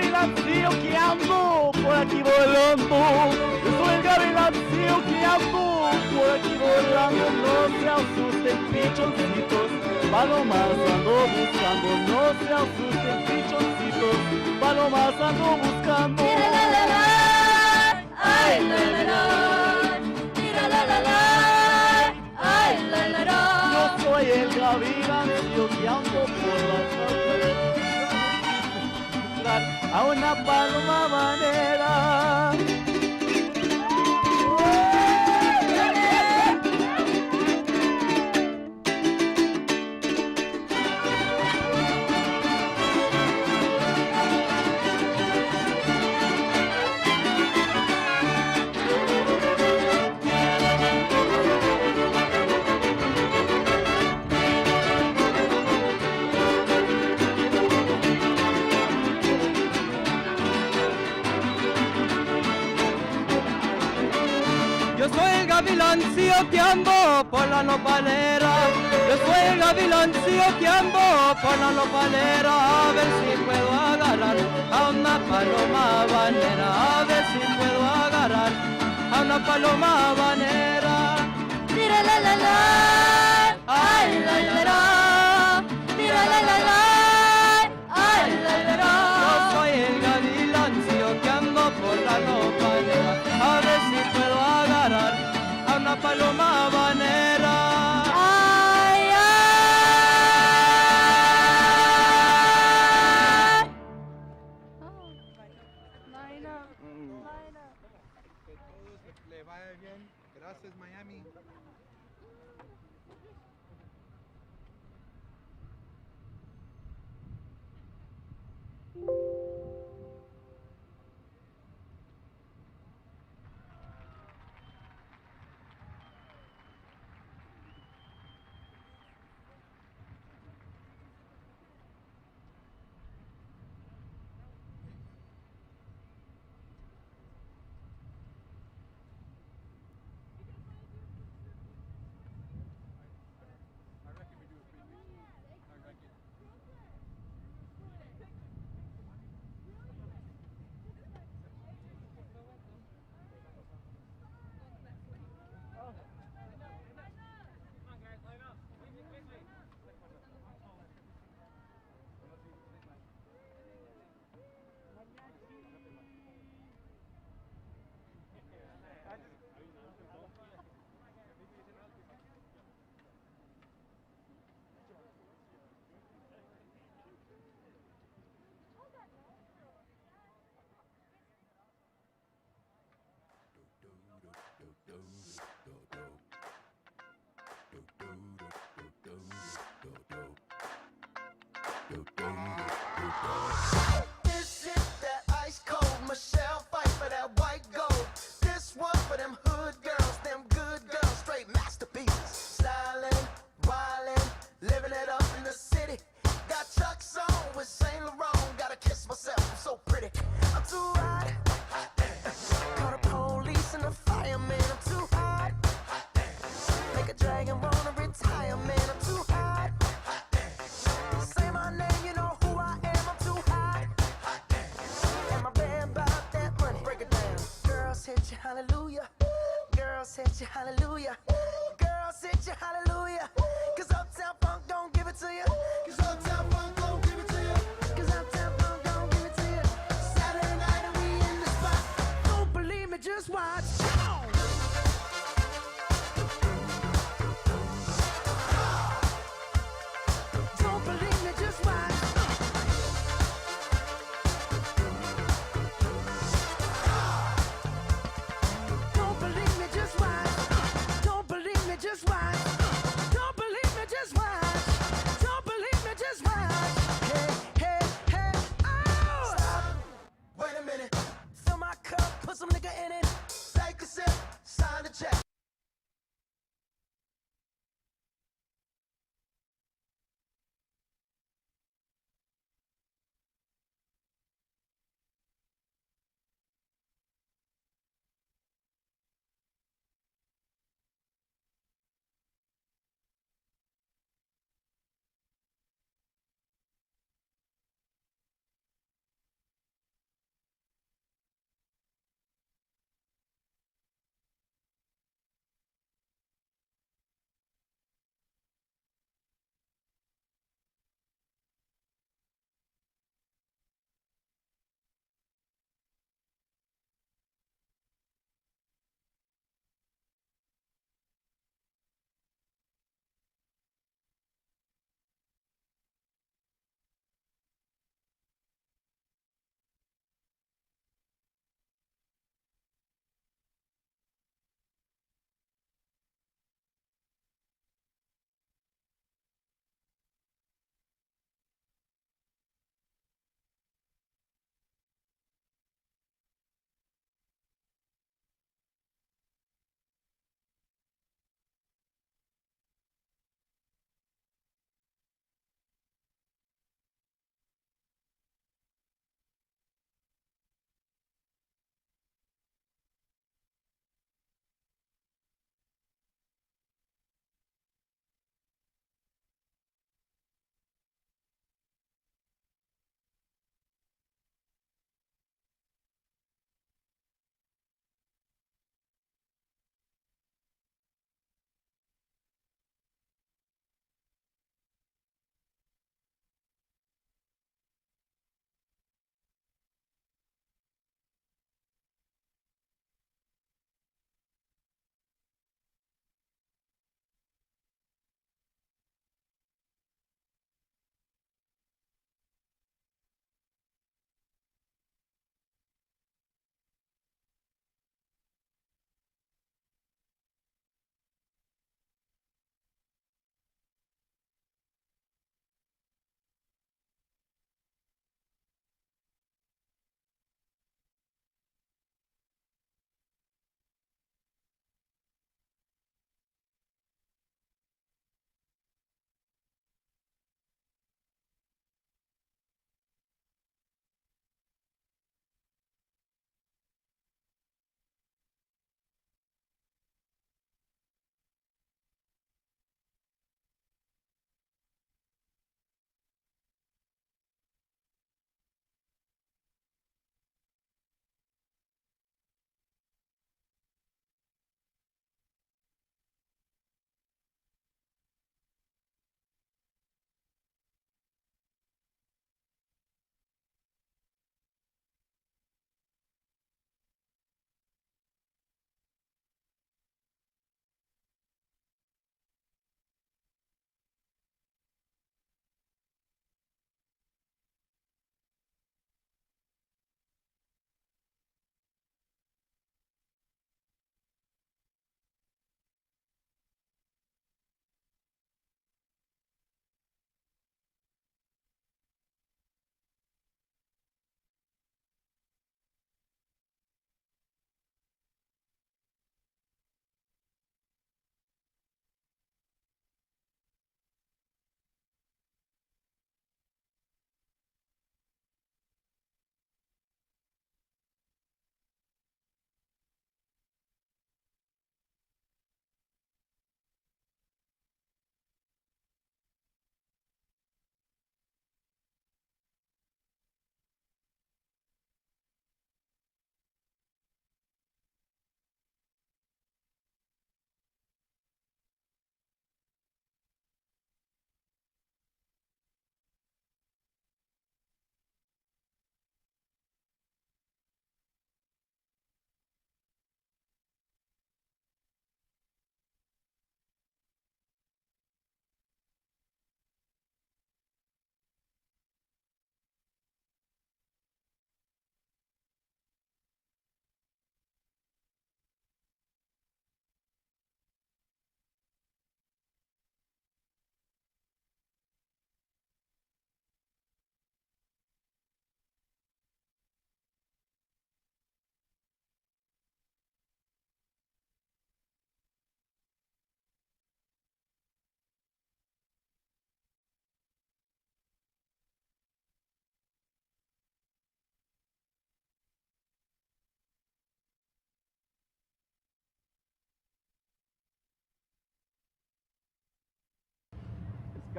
gavilancillo que ando por aquí volando. Yo soy el gavilancillo que ando por aquí volando. No se asusten pichoncitos, palomas ando buscando. No se asusten pichoncitos, palomas ando buscando. Mira la la la, ay la la la. Mira la la la, ay la la la. Yo soy el gavilancillo que ando por la calle a una paloma manera. Yo soy el gavilancillo que ando por la nopalera. Yo soy el gavilancillo que ando por la nopalera. A ver si puedo agarrar a una paloma habanera. A ver si puedo agarrar a una paloma habanera. Mira la la la, ay la la la. Mira la la la, ay la la la. Yo soy el gavilancillo que ando por la nopalera. A ver si puedo agarrar a una paloma habanera. Ay, ay. Line up. Line up. Que todos le vaya bien. Gracias, Miami. This is that ice cold Michelle fight for that white gold. This one for them hood girls, them good girls, straight masterpieces. Stylin', wildin', living it up in the city. Got Chuck's on with Saint Laurent. Gotta kiss myself, I'm so pretty. I'm too hot. Call the police and the fireman. I'm too hot. Make a dragon wanna retire, man. I'm too hot. Say my name, you know who I am. I'm too hot. And my band bought that money. Break it down. Girls hit you, hallelujah. Girls hit you, hallelujah. Girls hit you, hallelujah. Cause Uptown Funk don't give it to you. Cause Uptown Funk don't give it to you. Cause Uptown Funk don't give it to you. Saturday night and we in the spot. Don't believe me, just watch. Don't believe me, just watch. Don't believe me, just watch. Don't believe me, just watch. Don't believe me, just watch. Don't believe me,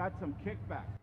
got some kickback.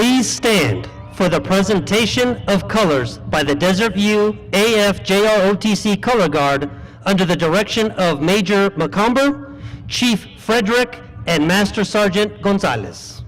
Please stand for the presentation of colors by the Desert View AFJROTC Color Guard under the direction of Major McComber, Chief Frederick, and Master Sergeant Gonzalez.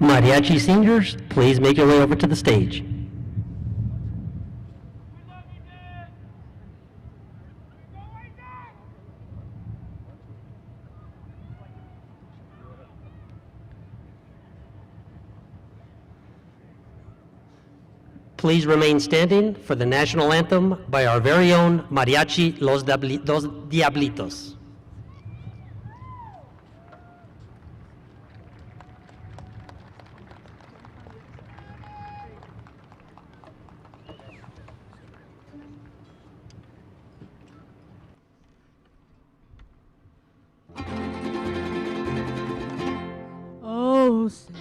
Mariachi singers, please make your way over to the stage. Please remain standing for the national anthem by our very own Mariachi Los Diablitos. Oh, say,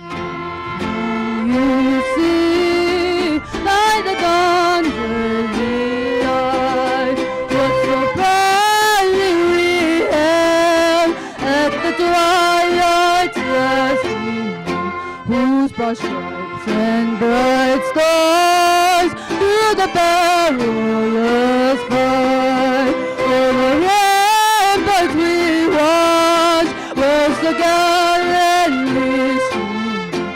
you see, like the dawn early light, what so proudly we hailed at the twilight's last gleaming, whose broad stripes and bright stars through the perilous fight, over ramparts we watched, was the gallantly streaming,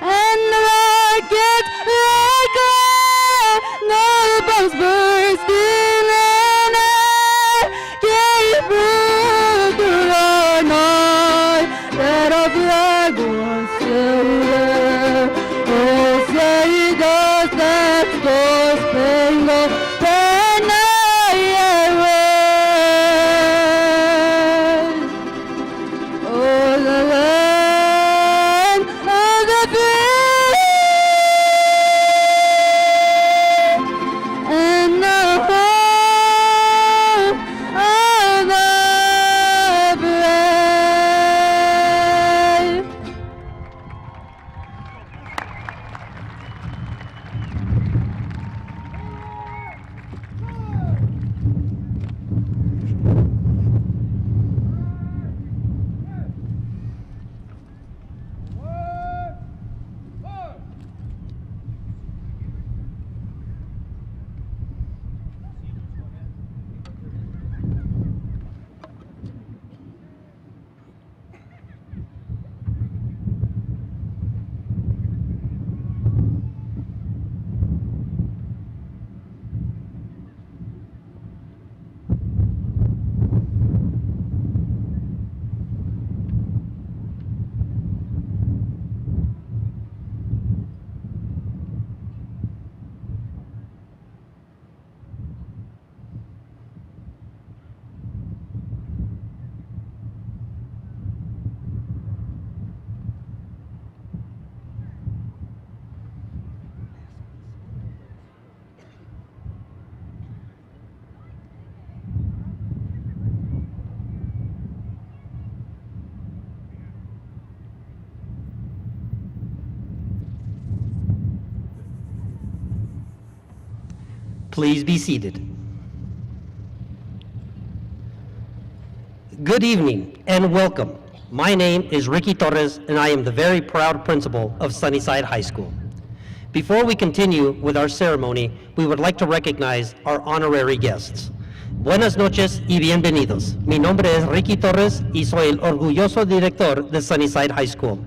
and the rocket like the bombs bursting in air, gave proof through the night that our flag was still there. Oh, say does that star-spangled banner Please be seated. Good evening and welcome. My name is Ricky Torres and I am the very proud principal of Sunnyside High School. Before we continue with our ceremony, we would like to recognize our honorary guests. Buenas noches y bienvenidos. Mi nombre es Ricky Torres y soy el orgulloso director de Sunnyside High School.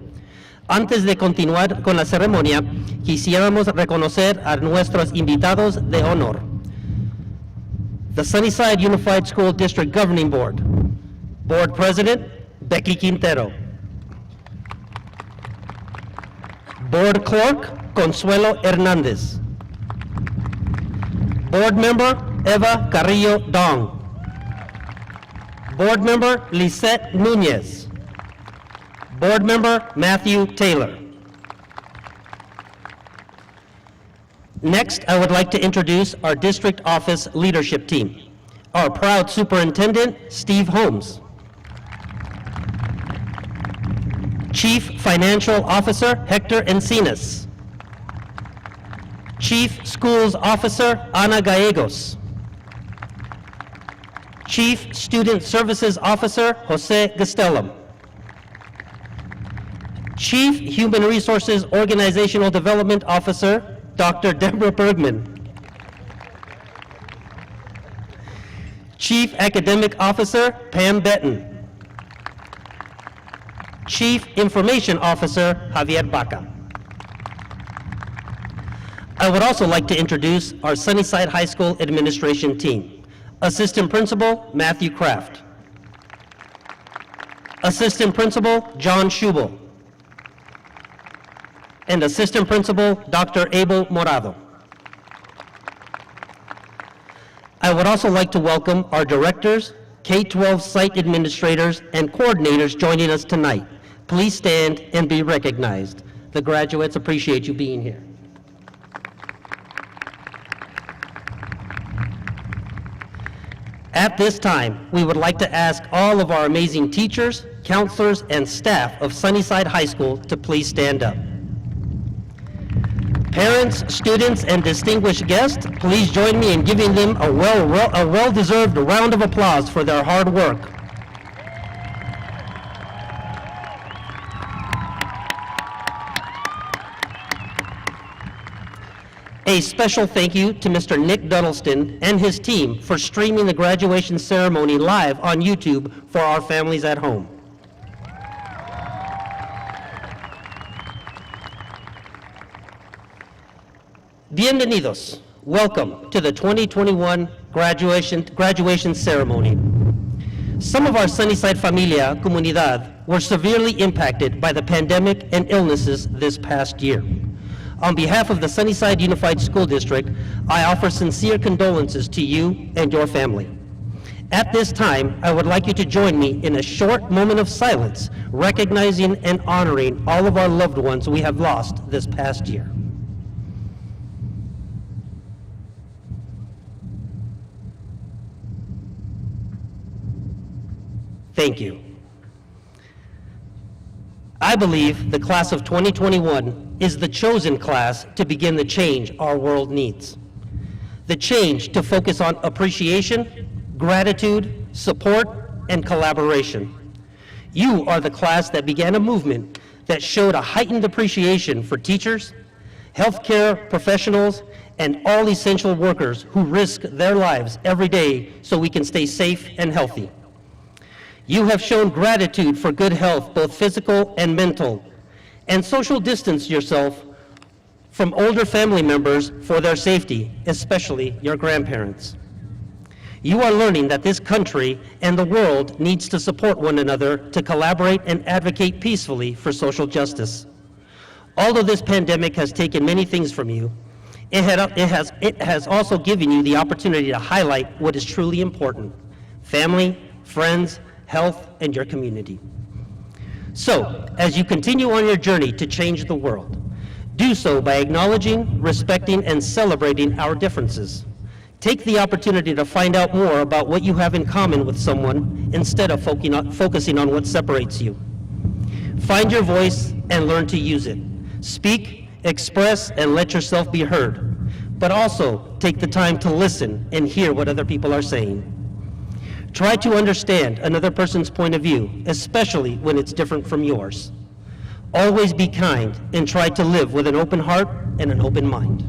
Antes de continuar con la ceremonia, quisiéramos reconocer a nuestros invitados de honor. The Sunnyside Unified School District Governing Board. Board President, Becky Quintero. Board Clerk, Consuelo Hernandez. Board Member, Eva Carrillo Dong. Board Member, Lisette Nunez. Board Member, Matthew Taylor. Next, I would like to introduce our district office leadership team. Our proud superintendent, Steve Holmes. Chief Financial Officer, Hector Encinas. Chief Schools Officer, Ana Gallegos. Chief Student Services Officer, Jose Gastelum. Chief Human Resources Organizational Development Officer, Dr. Deborah Bergman. Chief Academic Officer, Pam Benton. Chief Information Officer, Javier Baca. I would also like to introduce our Sunnyside High School administration team. Assistant Principal, Matthew Kraft. Assistant Principal, John Schubel. And Assistant Principal, Dr. Abel Morado. I would also like to welcome our directors, K-12 site administrators, and coordinators joining us tonight. Please stand and be recognized. The graduates appreciate you being here. At this time, we would like to ask all of our amazing teachers, counselors, and staff of Sunnyside High School to please stand up. Parents, students, and distinguished guests, please join me in giving them a well-deserved round of applause for their hard work. A special thank you to Mr. Nick Duddleston and his team for streaming the graduation ceremony live on YouTube for our families at home. Bienvenidos. Welcome to the 2021 graduation ceremony. Some of our Sunnyside Familia Comunidad were severely impacted by the pandemic and illnesses this past year. On behalf of the Sunnyside Unified School District, I offer sincere condolences to you and your family. At this time, I would like you to join me in a short moment of silence, recognizing and honoring all of our loved ones we have lost this past year. Thank you. I believe the class of 2021 is the chosen class to begin the change our world needs. The change to focus on appreciation, gratitude, support, and collaboration. You are the class that began a movement that showed a heightened appreciation for teachers, healthcare professionals, and all essential workers who risk their lives every day so we can stay safe and healthy. You have shown gratitude for good health, both physical and mental, and social distance yourself from older family members for their safety, especially your grandparents. You are learning that this country and the world needs to support one another to collaborate and advocate peacefully for social justice. Although this pandemic has taken many things from you, it has also given you the opportunity to highlight what is truly important: family, friends, health, and your community. So, as you continue on your journey to change the world, do so by acknowledging, respecting, and celebrating our differences. Take the opportunity to find out more about what you have in common with someone instead of focusing on what separates you. Find your voice and learn to use it. Speak, express, and let yourself be heard. but also take the time to listen and hear what other people are saying. Try to understand another person's point of view, especially when it's different from yours. Always be kind and try to live with an open heart and an open mind.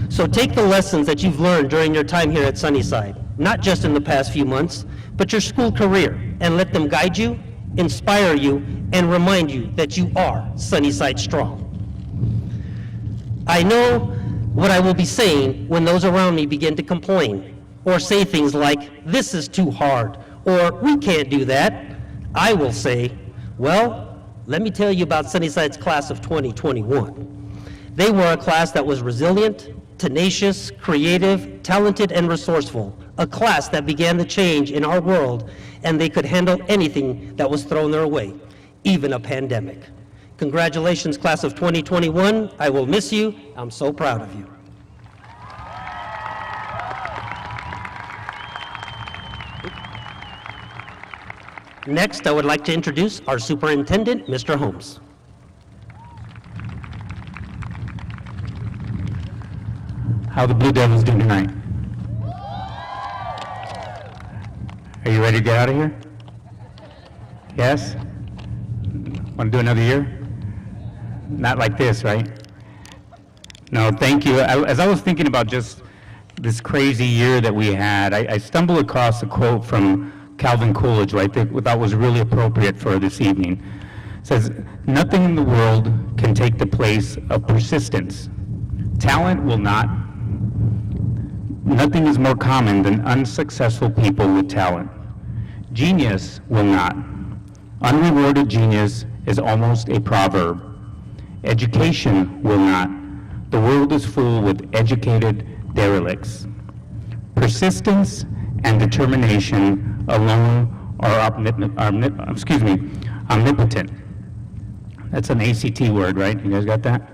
So take the lessons that you've learned during your time here at Sunnyside, not just in the past few months, but your school career, and let them guide you, inspire you, and remind you that you are Sunnyside strong. I know what I will be saying when those around me begin to complain, or say things like, "This is too hard," or "We can't do that." I will say, well, let me tell you about Sunnyside's class of 2021. They were a class that was resilient, tenacious, creative, talented, and resourceful. A class that began the change in our world, and they could handle anything that was thrown their way, even a pandemic. Congratulations, class of 2021. I will miss you. I'm so proud of you. Next, I would like to introduce our superintendent, Mr. Holmes. How the Blue Devils doing tonight? Are you ready to get out of here? Yes? Want to do another year? Not like this, right? No, thank you. As I was thinking about just this crazy year that we had, I stumbled across a quote from Calvin Coolidge, right, that I thought was really appropriate for this evening. It says, "Nothing in the world can take the place of persistence. Talent will not. Nothing is more common than unsuccessful people with talent. Genius will not. Unrewarded genius is almost a proverb. Education will not. The world is full with educated derelicts. Persistence and determination alone are omnipotent." That's an ACT word, right? You guys got that?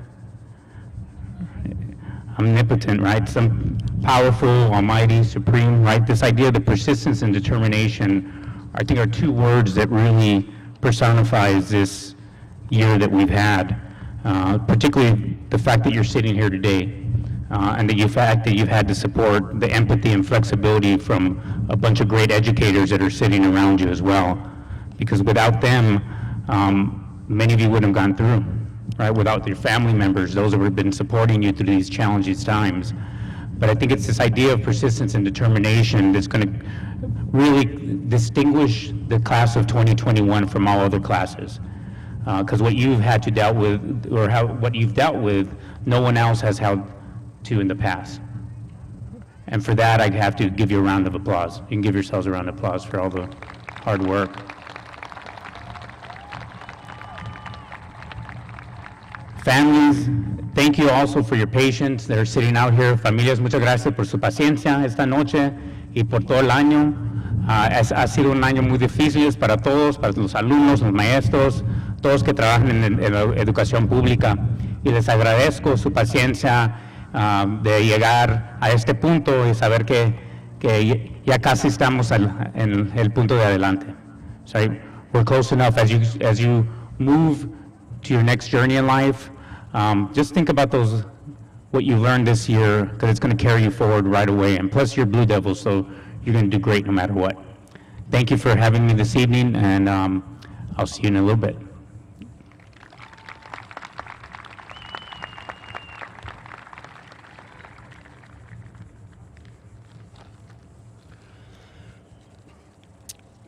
Omnipotent, right? Some powerful, almighty, supreme, right? This idea of the persistence and determination, I think, are two words that really personifies this year that we've had, particularly the fact that you're sitting here today, and the fact that you've had the support, the empathy and flexibility from a bunch of great educators that are sitting around you as well. Because without them, many of you wouldn't have gone through, right? Without your family members, those who have been supporting you through these challenging times. But I think it's this idea of persistence and determination that's going to really distinguish the class of 2021 from all other classes. Because what you've had to deal with, or what you've dealt with, no one else has held to in the past. And for that, I have to give you a round of applause. You can give yourselves a round of applause for all the hard work. Families, thank you also for your patience that are sitting out here. Familias, muchas gracias por su paciencia esta noche y por todo el año. Ha sido un año muy difícil para todos, para los alumnos, los maestros, todos que trabajan en la educación pública. Y les agradezco su paciencia de llegar a este punto y saber que ya casi estamos en el punto de adelante. So we're close enough as you move to your next journey in life. Just think about what you learned this year, because it's going to carry you forward right away. And plus, you're Blue Devils, so you're going to do great no matter what. Thank you for having me this evening, and I'll see you in a little bit.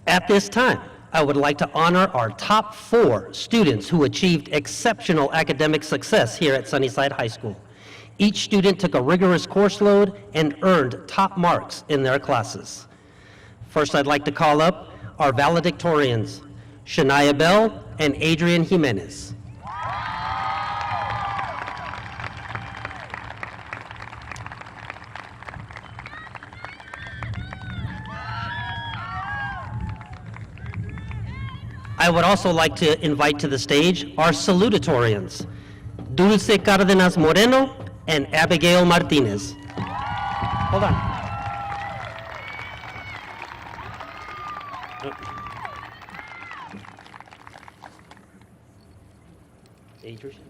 At this time, I would like to honor our top 4 students who achieved exceptional academic success here at Sunnyside High School. Each student took a rigorous course load and earned top marks in their classes. First, I'd like to call up our valedictorians, Shania Bell and Adrian Jimenez. I would also like to invite to the stage our salutatorians, Dulce Cárdenas Moreno and Abigail Martinez. Hold on. Adrian.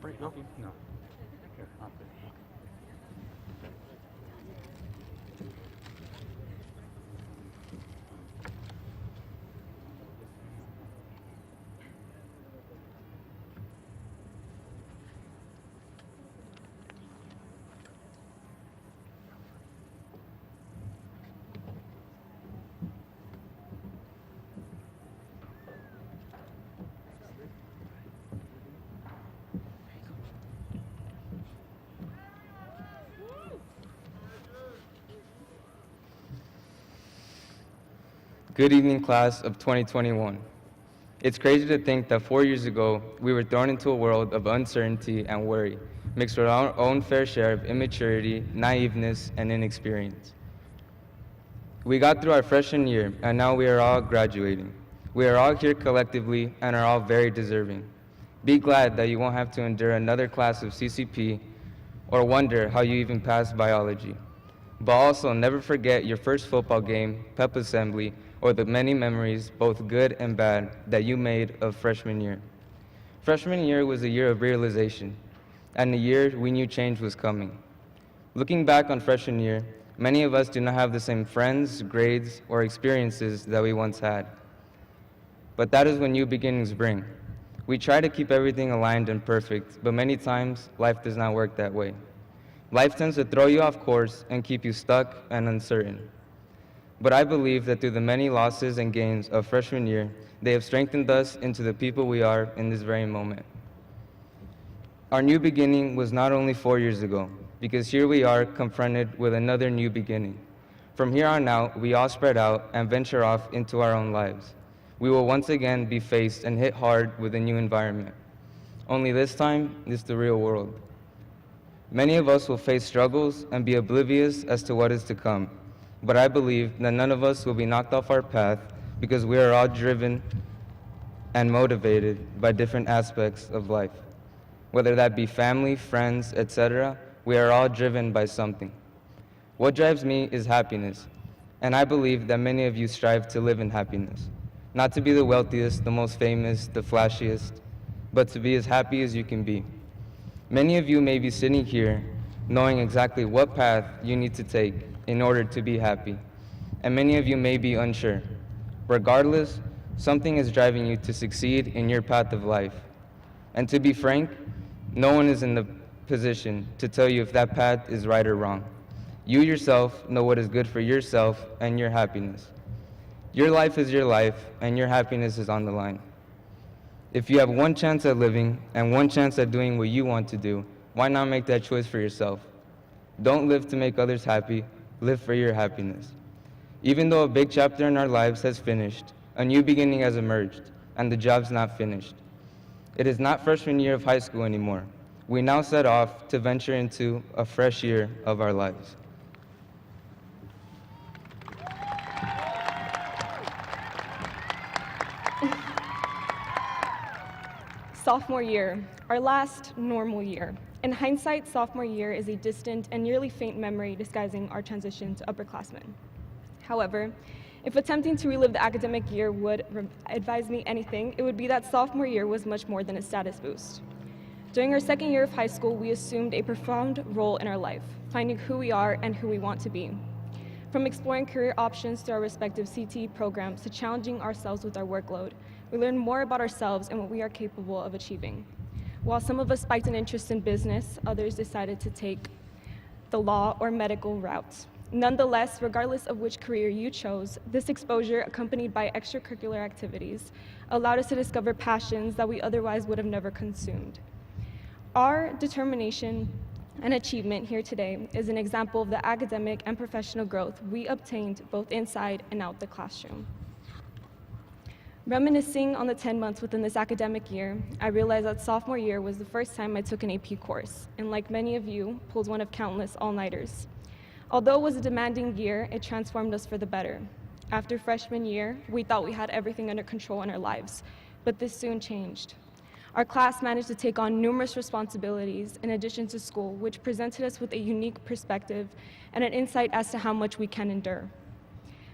break? No? No. Good evening, class of 2021. It's crazy to think that 4 years ago, we were thrown into a world of uncertainty and worry, mixed with our own fair share of immaturity, naiveness, and inexperience. We got through our freshman year, and now we are all graduating. We are all here collectively and are all very deserving. Be glad that you won't have to endure another class of CCP or wonder how you even passed biology. But also, never forget your first football game, pep assembly, or the many memories, both good and bad, that you made of freshman year. Freshman year was a year of realization, and a year we knew change was coming. Looking back on freshman year, many of us do not have the same friends, grades, or experiences that we once had. But that is when new beginnings bring. We try to keep everything aligned and perfect, but many times, life does not work that way. Life tends to throw you off course and keep you stuck and uncertain. But I believe that through the many losses and gains of freshman year, they have strengthened us into the people we are in this very moment. Our new beginning was not only 4 years ago, because here we are confronted with another new beginning. From here on out, we all spread out and venture off into our own lives. We will once again be faced and hit hard with a new environment. Only this time, it's the real world. Many of us will face struggles and be oblivious as to what is to come. But I believe that none of us will be knocked off our path because we are all driven and motivated by different aspects of life. Whether that be family, friends, etc., we are all driven by something. What drives me is happiness, and I believe that many of you strive to live in happiness. Not to be the wealthiest, the most famous, the flashiest, but to be as happy as you can be. Many of you may be sitting here knowing exactly what path you need to take in order to be happy, and many of you may be unsure. Regardless, something is driving you to succeed in your path of life. And to be frank, no one is in the position to tell you if that path is right or wrong. You yourself know what is good for yourself and your happiness. Your life is your life, and your happiness is on the line. If you have one chance at living and one chance at doing what you want to do, why not make that choice for yourself? Don't live to make others happy, live for your happiness. Even though a big chapter in our lives has finished, a new beginning has emerged, and the job's not finished. It is not freshman year of high school anymore. We now set off to venture into a fresh year of our lives. Sophomore year, our last normal year. In hindsight, sophomore year is a distant and nearly faint memory disguising our transition to upperclassmen. However, if attempting to relive the academic year would advise me anything, it would be that sophomore year was much more than a status boost. During our second year of high school, we assumed a profound role in our life, finding who we are and who we want to be. From exploring career options through our respective CTE programs to challenging ourselves with our workload, we learned more about ourselves and what we are capable of achieving. While some of us spiked an interest in business, others decided to take the law or medical route. Nonetheless, regardless of which career you chose, this exposure, accompanied by extracurricular activities, allowed us to discover passions that we otherwise would have never consumed. Our determination and achievement here today is an example of the academic and professional growth we obtained both inside and out the classroom. Reminiscing on the 10 months within this academic year, I realized that sophomore year was the first time I took an AP course, and like many of you, pulled one of countless all-nighters. Although it was a demanding year, it transformed us for the better. After freshman year, we thought we had everything under control in our lives, but this soon changed. Our class managed to take on numerous responsibilities in addition to school, which presented us with a unique perspective and an insight as to how much we can endure.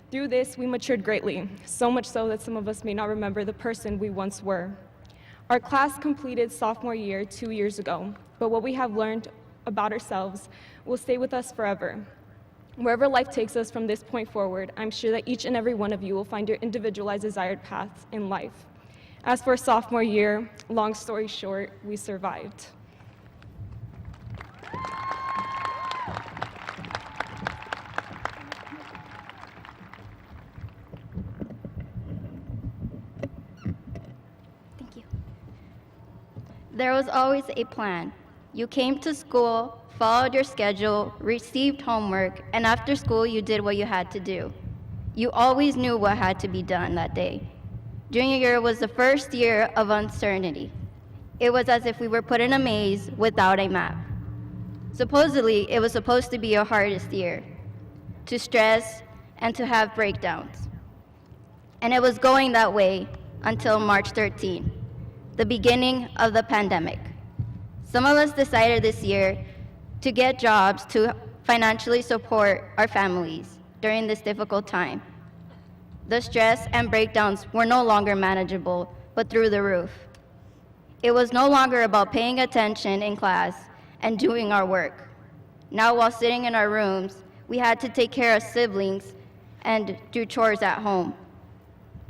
Through this, we matured greatly, so much so that some of us may not remember the person we once were. Our class completed sophomore year 2 years ago, but what we have learned about ourselves will stay with us forever. Wherever life takes us from this point forward, I'm sure that each and every one of you will find your individualized desired paths in life. As for sophomore year, long story short, we survived. Thank you. There was always a plan. You came to school, followed your schedule, received homework, and after school you did what you had to do. You always knew what had to be done that day. Junior year was the first year of uncertainty. It was as if we were put in a maze without a map. Supposedly, it was supposed to be your hardest year, to stress and to have breakdowns. And it was going that way until March 13, the beginning of the pandemic. Some of us decided this year to get jobs to financially support our families during this difficult time. The stress and breakdowns were no longer manageable, but through the roof. It was no longer about paying attention in class and doing our work. Now, while sitting in our rooms, we had to take care of siblings and do chores at home.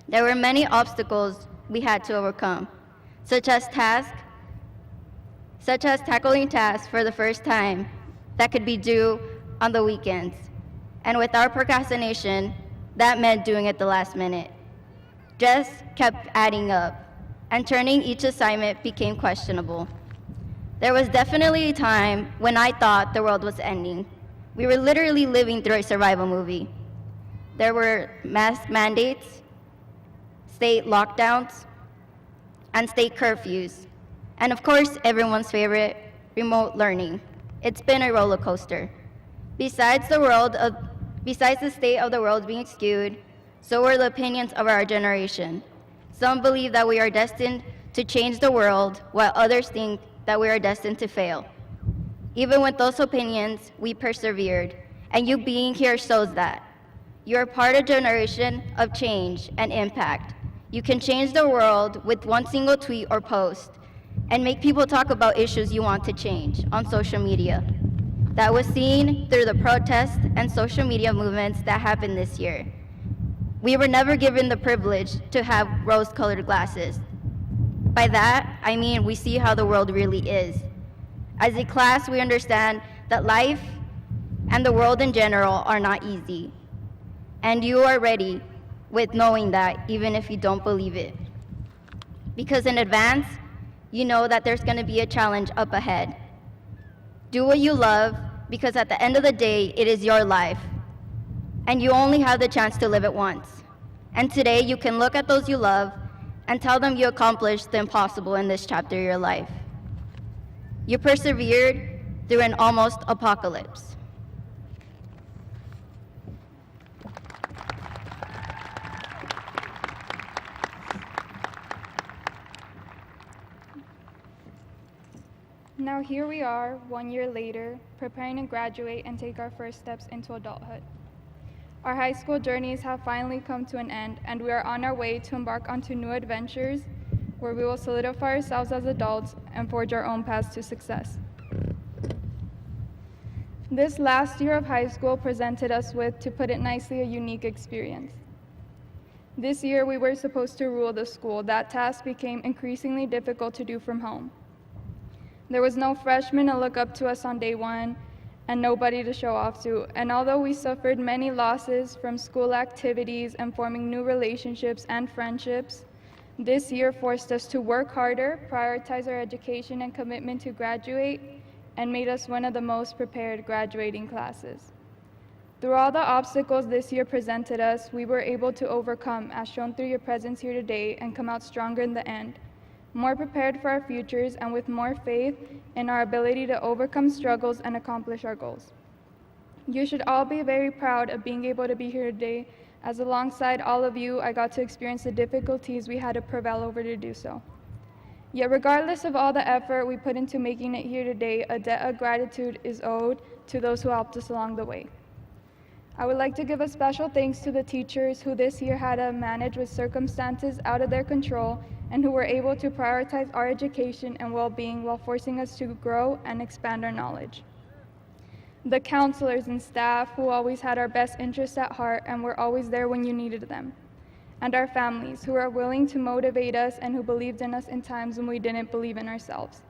There were many obstacles we had to overcome, such as tackling tasks for the first time that could be due on the weekends. And with our procrastination, that meant doing it the last minute. Stress kept adding up, and turning each assignment became questionable. There was definitely a time when I thought the world was ending. We were literally living through a survival movie. There were mask mandates, state lockdowns, and state curfews. And of course, everyone's favorite, remote learning. It's been a roller coaster. Besides the state of the world being skewed, so were the opinions of our generation. Some believe that we are destined to change the world, while others think that we are destined to fail. Even with those opinions, we persevered, and you being here shows that. You are part of a generation of change and impact. You can change the world with one single tweet or post, and make people talk about issues you want to change on social media. That was seen through the protests and social media movements that happened this year. We were never given the privilege to have rose-colored glasses. By that, I mean we see how the world really is. As a class, we understand that life and the world in general are not easy. And you are ready with knowing that, even if you don't believe it. Because in advance, you know that there's going to be a challenge up ahead. Do what you love, because at the end of the day, it is your life, and you only have the chance to live it once. And today, you can look at those you love and tell them you accomplished the impossible in this chapter of your life. You persevered through an almost apocalypse. Now here we are, 1 year later, preparing to graduate and take our first steps into adulthood. Our high school journeys have finally come to an end, and we are on our way to embark onto new adventures where we will solidify ourselves as adults and forge our own paths to success. This last year of high school presented us with, to put it nicely, a unique experience. This year we were supposed to rule the school. That task became increasingly difficult to do from home. There was no freshman to look up to us on day one, and nobody to show off to. And although we suffered many losses from school activities and forming new relationships and friendships, this year forced us to work harder, prioritize our education and commitment to graduate, and made us one of the most prepared graduating classes. Through all the obstacles this year presented us, we were able to overcome, as shown through your presence here today, and come out stronger in the end, more prepared for our futures and with more faith in our ability to overcome struggles and accomplish our goals. You should all be very proud of being able to be here today, as alongside all of you, I got to experience the difficulties we had to prevail over to do so. Yet regardless of all the effort we put into making it here today, a debt of gratitude is owed to those who helped us along the way. I would like to give a special thanks to the teachers who this year had to manage with circumstances out of their control and who were able to prioritize our education and well-being while forcing us to grow and expand our knowledge. The counselors and staff who always had our best interests at heart and were always there when you needed them. And our families who were willing to motivate us and who believed in us in times when we didn't believe in ourselves.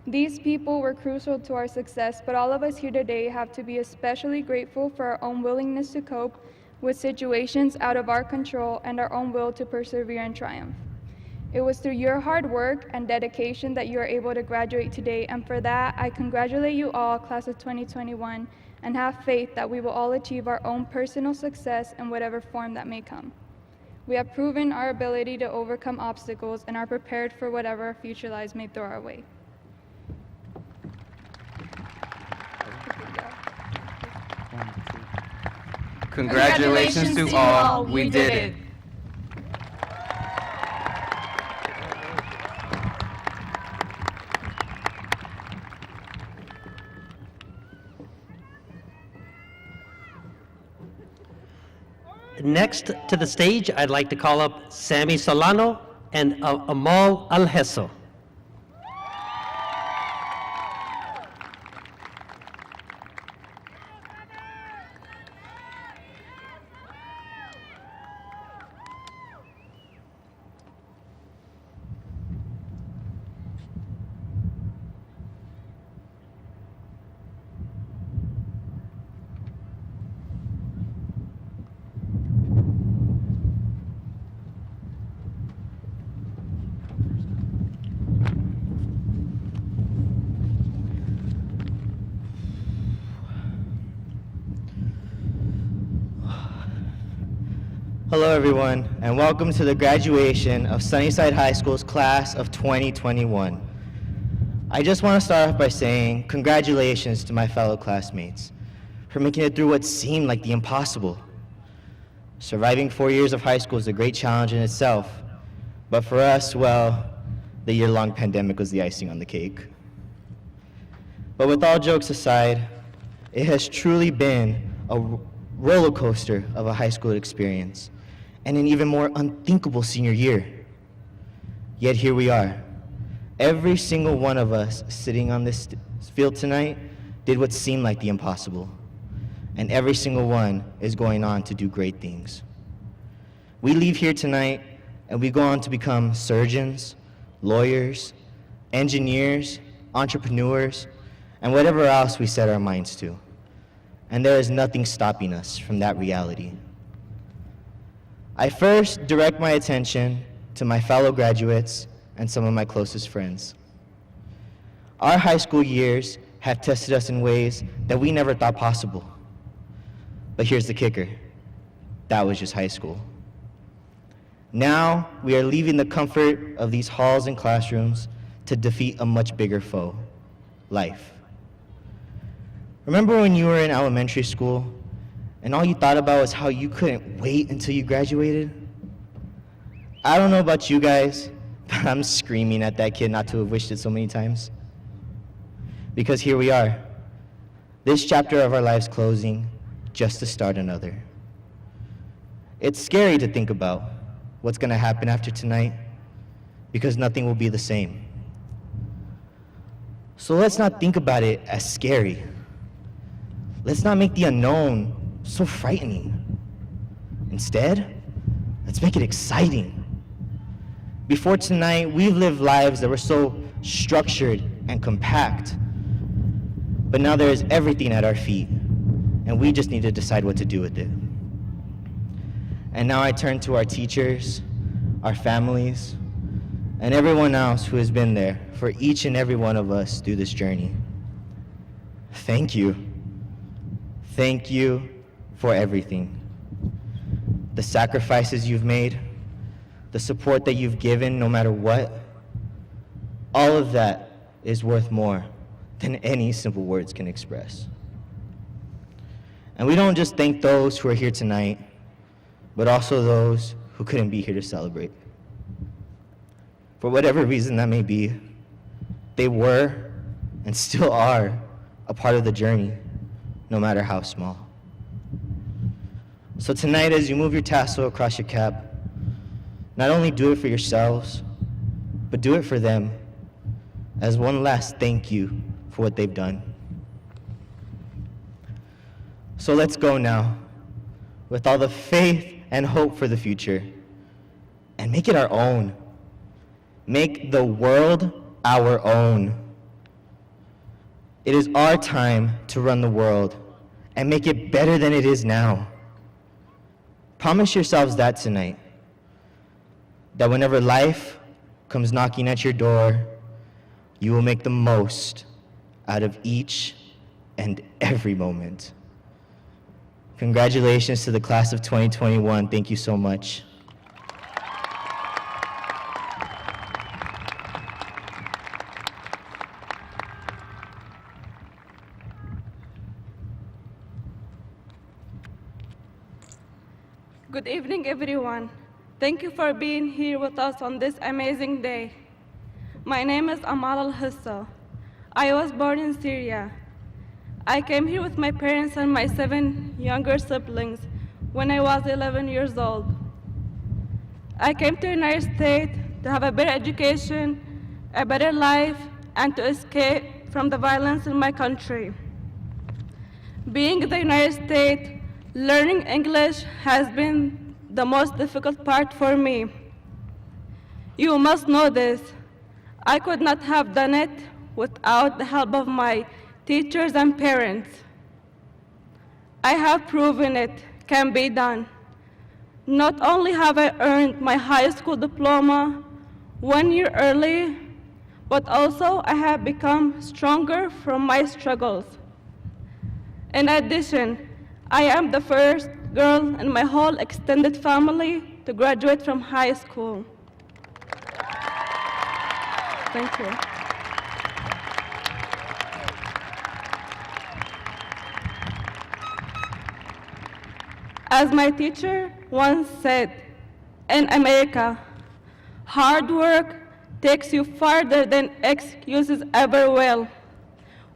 These people were crucial to our success, but all of us here today have to be especially grateful for our own willingness to cope with situations out of our control and our own will to persevere and triumph. It was through your hard work and dedication that you are able to graduate today, and for that, I congratulate you all, class of 2021, and have faith that we will all achieve our own personal success in whatever form that may come. We have proven our ability to overcome obstacles and are prepared for whatever our future lives may throw our way. Congratulations to all, we did it. Next to the stage, I'd like to call up Sammy Solano and Amal Alheso. Hello everyone, and welcome to the graduation of Sunnyside High School's class of 2021. I just want to start off by saying congratulations to my fellow classmates for making it through what seemed like the impossible. Surviving 4 years of high school is a great challenge in itself, but for us, well, the year-long pandemic was the icing on the cake. But with all jokes aside, it has truly been a roller coaster of a high school experience, and an even more unthinkable senior year. Yet here we are. Every single one of us sitting on this field tonight did what seemed like the impossible, and every single one is going on to do great things. We leave here tonight and we go on to become surgeons, lawyers, engineers, entrepreneurs, and whatever else we set our minds to. And there is nothing stopping us from that reality. I first direct my attention to my fellow graduates and some of my closest friends. Our high school years have tested us in ways that we never thought possible. But here's the kicker. That was just high school. Now we are leaving the comfort of these halls and classrooms to defeat a much bigger foe, life. Remember when you were in elementary school and all you thought about was how you couldn't wait until you graduated? I don't know about you guys, but I'm screaming at that kid not to have wished it so many times. Because here we are, this chapter of our lives closing just to start another. It's scary to think about what's going to happen after tonight because nothing will be the same. So let's not think about it as scary. Let's not make the unknown so frightening. Instead, let's make it exciting. Before tonight, we've lived lives that were so structured and compact. But now there is everything at our feet, and we just need to decide what to do with it. And now I turn to our teachers, our families, and everyone else who has been there for each and every one of us through this journey. Thank you. Thank you for everything. The sacrifices you've made, the support that you've given no matter what, all of that is worth more than any simple words can express. And we don't just thank those who are here tonight, but also those who couldn't be here to celebrate. For whatever reason that may be, they were and still are a part of the journey, no matter how small. So tonight, as you move your tassel across your cap, not only do it for yourselves, but do it for them as one last thank you for what they've done. So let's go now with all the faith and hope for the future and make it our own. Make the world our own. It is our time to run the world and make it better than it is now. Promise yourselves that tonight, that whenever life comes knocking at your door, you will make the most out of each and every moment. Congratulations to the class of 2021. Thank you so much. Good evening, everyone. Thank you for being here with us on this amazing day. My name is Amal Al-Hissa. I was born in Syria. I came here with my parents and my 7 younger siblings when I was 11 years old. I came to the United States to have a better education, a better life, and to escape from the violence in my country. Being in the United States, learning English has been the most difficult part for me. You must know this. I could not have done it without the help of my teachers and parents. I have proven it can be done. Not only have I earned my high school diploma 1 year early, but also I have become stronger from my struggles. In addition, I am the first girl in my whole extended family to graduate from high school. Thank you. As my teacher once said, in America, hard work takes you farther than excuses ever will.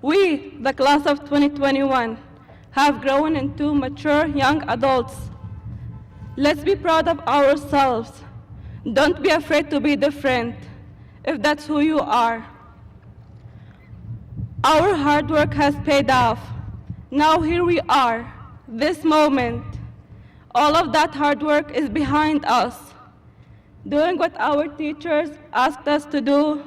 We, the class of 2021, have grown into mature young adults. Let's be proud of ourselves. Don't be afraid to be different, if that's who you are. Our hard work has paid off. Now here we are, this moment. All of that hard work is behind us. Doing what our teachers asked us to do,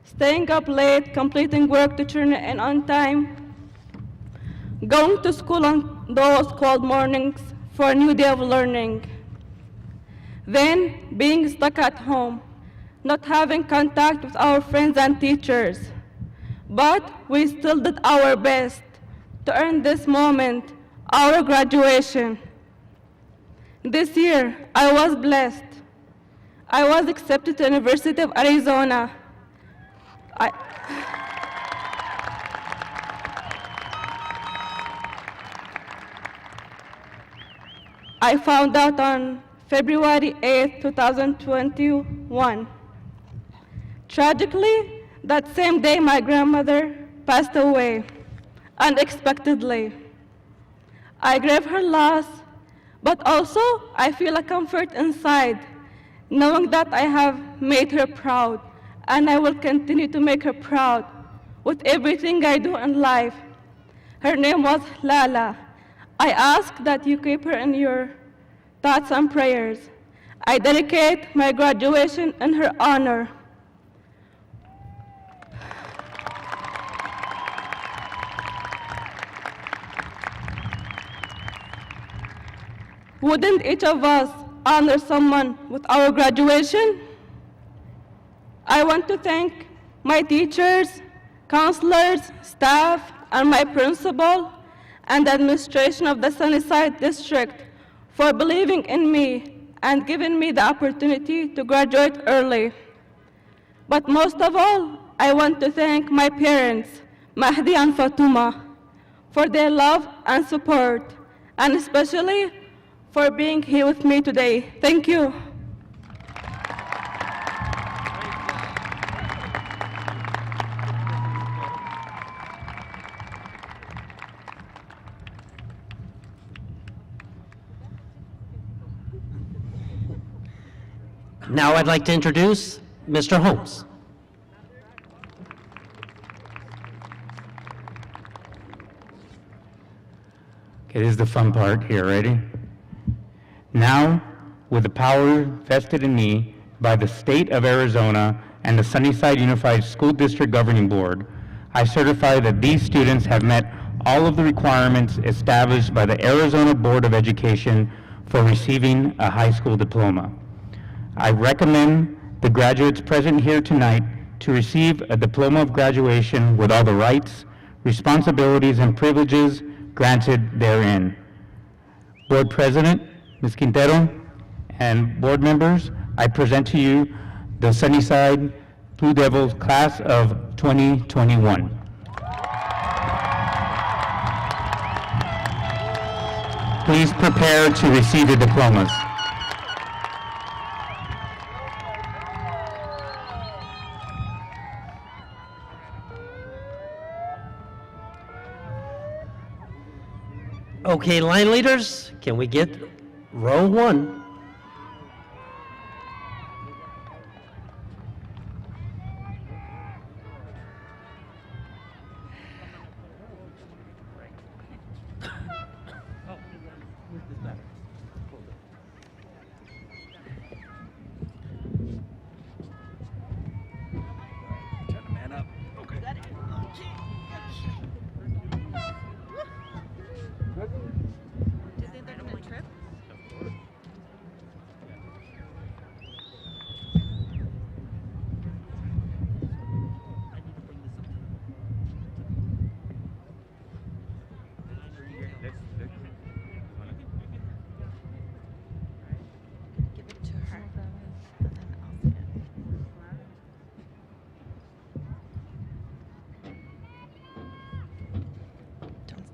staying up late, completing work to turn it in on time, going to school on those cold mornings for a new day of learning, then being stuck at home, not having contact with our friends and teachers. But we still did our best to earn this moment, our graduation. This year, I was blessed. I was accepted to the University of Arizona. I found out on February 8, 2021. Tragically, that same day my grandmother passed away unexpectedly. I grieve her loss, but also I feel a comfort inside, knowing that I have made her proud, and I will continue to make her proud with everything I do in life. Her name was Lala. I ask that you keep her in your thoughts and prayers. I dedicate my graduation in her honor. Wouldn't each of us honor someone with our graduation? I want to thank my teachers, counselors, staff, and my principal and the administration of the Sunnyside district for believing in me and giving me the opportunity to graduate early. But most of all, I want to thank my parents, Mahdi and Fatuma, for their love and support, and especially for being here with me today. Thank you. Now I'd like to introduce Mr. Holmes. It is the fun part here, ready? Now, with the power vested in me by the State of Arizona and the Sunnyside Unified School District Governing Board, I certify that these students have met all of the requirements established by the Arizona Board of Education for receiving a high school diploma. I recommend the graduates present here tonight to receive a diploma of graduation with all the rights, responsibilities, and privileges granted therein. Board President, Ms. Quintero, and board members, I present to you the Sunnyside Blue Devils Class of 2021. Please prepare to receive your diplomas. Okay, line leaders, can we get row one?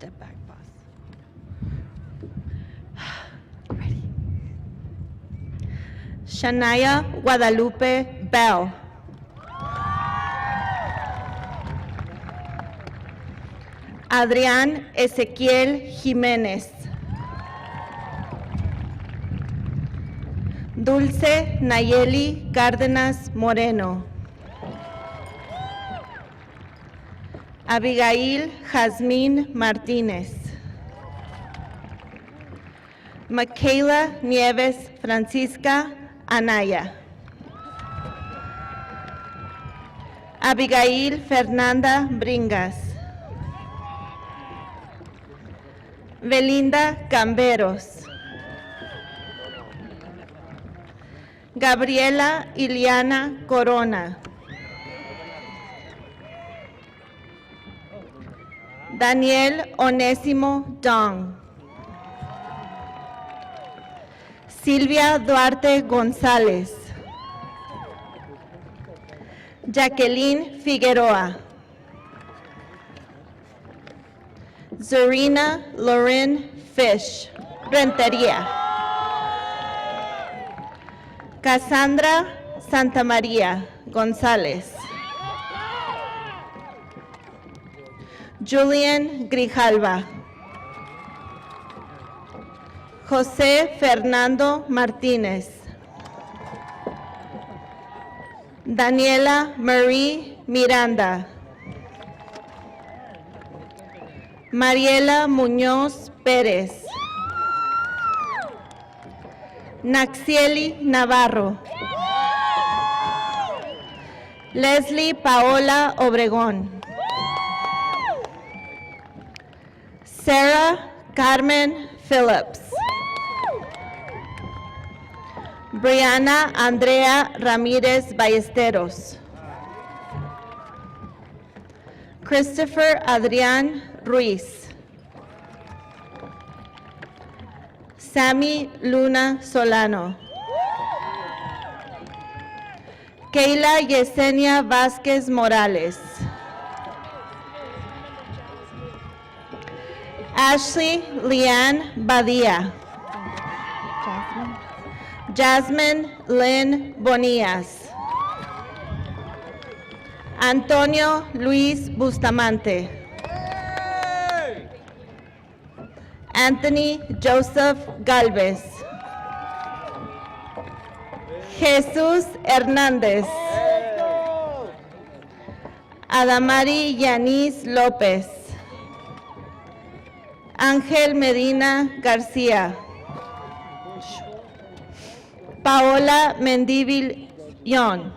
Step back, boss. Ready. Shania Guadalupe Bell. Adrián Ezequiel Jiménez. Dulce Nayeli Cárdenas Moreno. Abigail Jazmín Martínez. Michaela Nieves Francisca Anaya. Abigail Fernanda Bringas. Belinda Camberos. Gabriela Iliana Corona. Daniel Onésimo Dong. Silvia Duarte González. Jacqueline Figueroa. Zorina Lorin Fish, Rentería. Cassandra Santamaría González. Julian Grijalva. José Fernando Martínez. Daniela Marie Miranda. Mariela Muñoz Pérez. Naxieli Navarro. Leslie Paola Obregón. Sarah Carmen Phillips. Brianna Andrea Ramírez Ballesteros. Christopher Adrián Ruiz. Sammy Luna Solano. Keila Yesenia Vázquez Morales. Ashley Leanne Badía. Jasmine Lynn Bonías. Antonio Luis Bustamante. Anthony Joseph Galvez. Jesús Hernández. Adamari Yanis López. Ángel Medina García. Paola Mendívil Yon.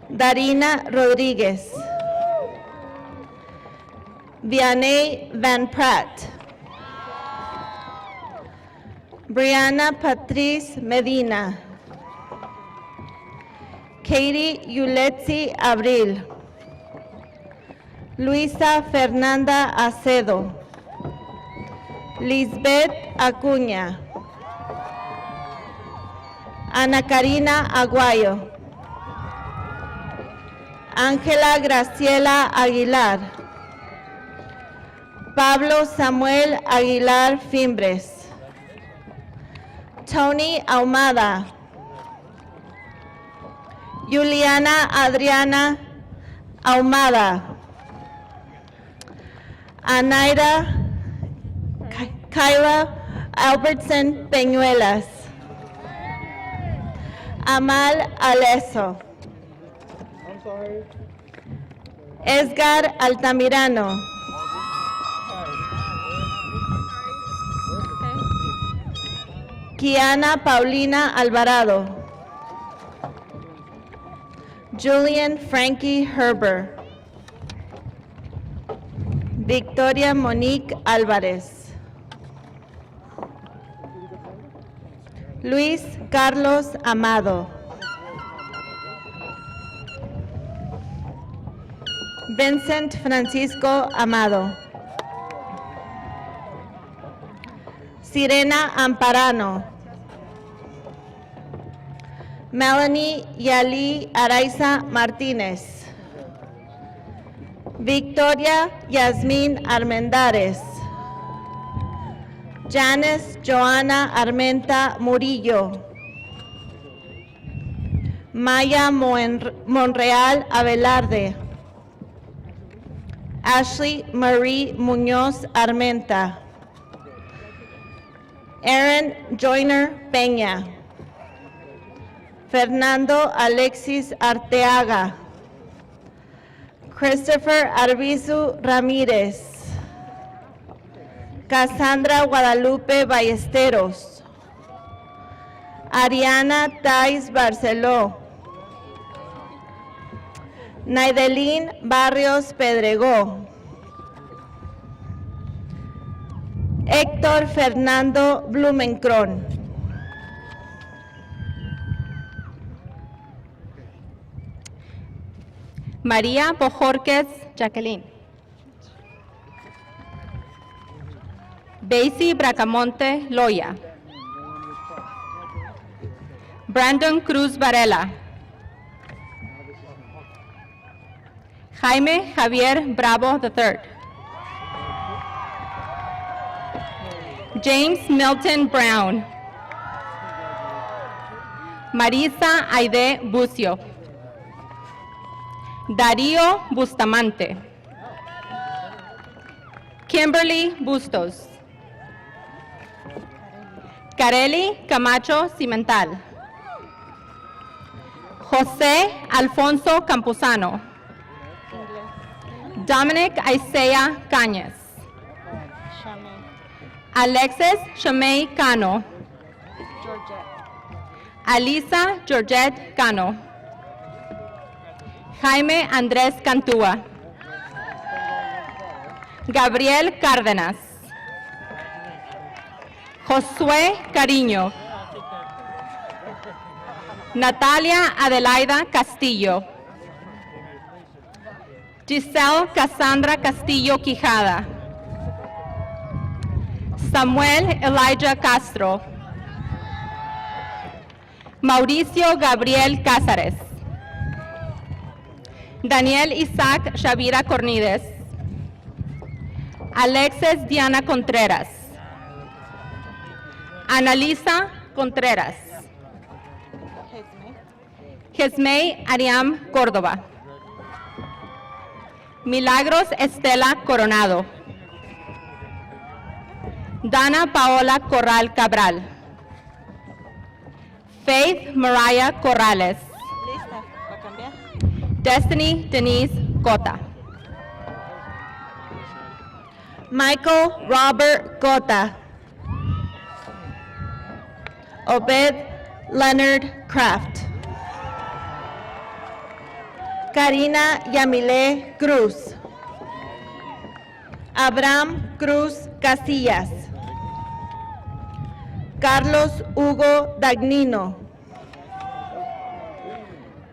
Darina Rodríguez. Vianney Van Pratt. Brianna Patrice Medina. Katie Yuletsi Abril. Luisa Fernanda Acedo. Lisbeth Acuña. Ana Karina Aguayo. Ángela Graciela Aguilar. Pablo Samuel Aguilar Fimbres. Tony Ahumada. Juliana Adriana Ahumada. Anaira Kyra Albertson Peñuelas. Amal Aleso. Edgar Altamirano. Kiana Paulina Alvarado. Julian Frankie Herber. Victoria Monique Álvarez. Luis Carlos Amado. Vincent Francisco Amado. Sirena Amparano. Melanie Yali Araiza Martínez. Victoria Yasmín Armendares. Janice Joana Armenta Murillo. Maya Monreal Abelarde. Ashley Marie Muñoz Armenta. Aaron Joyner Peña. Fernando Alexis Arteaga. Christopher Arbizu Ramírez. Cassandra Guadalupe Ballesteros. Ariana Tais Barceló. Naidelín Barrios Pedregó. Héctor Fernando Blumenkron. María Bojorquez Jacqueline. Basie Bracamonte Loya. Brandon Cruz Varela. Jaime Javier Bravo III. James Milton Brown. Marisa Aide Bucio. Darío Bustamante. Kimberly Bustos. Carely Camacho Cimental. José Alfonso Campuzano. Dominic Isaiah Cañas. Alexis Shamay Cano. Alisa Georgette Cano. Jaime Andrés Cantúa. Gabriel Cárdenas. Josué Cariño. Natalia Adelaida Castillo. Giselle Cassandra Castillo Quijada. Samuel Elijah Castro. Mauricio Gabriel Cázares. Daniel Isaac Shavira Cornides. Alexis Diana Contreras. Analisa Contreras. Jesmey Ariam Córdoba. Milagros Estela Coronado. Dana Paola Corral Cabral. Faith Mariah Corrales. Destiny Denise Cota. Michael Robert Gota. Obed Leonard Kraft. Karina Yamile Cruz. Abraham Cruz Casillas. Carlos Hugo Dagnino.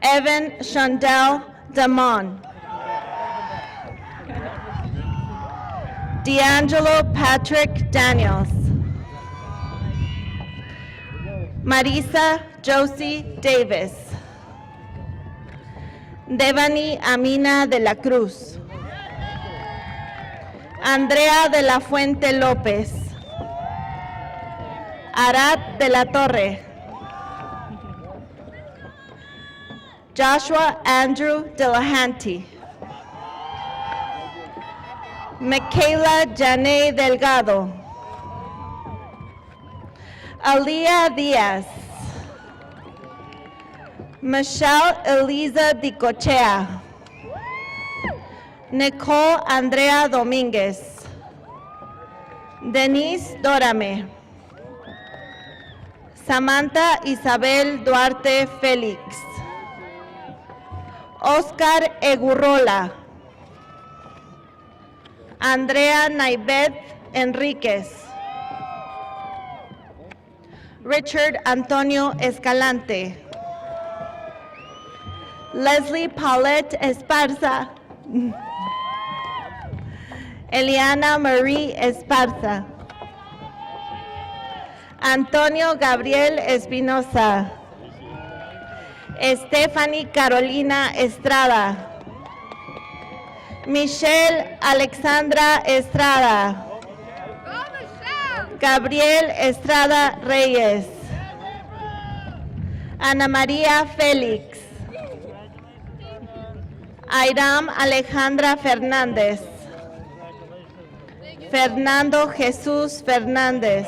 Evan Shandell Damon. D'Angelo Patrick Daniels. Marisa Josie Davis. Devani Amina de la Cruz. Andrea de la Fuente López. Arat de la Torre. Joshua Andrew Delahanty. Michaela Janae Delgado. Aliyah Diaz. Michelle Eliza Dicochea. Nicole Andrea Domínguez. Denise Dorame. Samantha Isabel Duarte Félix. Oscar Egurrola. Andrea Naibet Enríquez. Richard Antonio Escalante. Leslie Paulette Esparza. Eliana Marie Esparza. Antonio Gabriel Espinosa. Stephanie Carolina Estrada. Michelle Alexandra Estrada. Gabriel Estrada Reyes. Ana María Félix. Airam Alejandra Fernández. Fernando Jesús Fernández.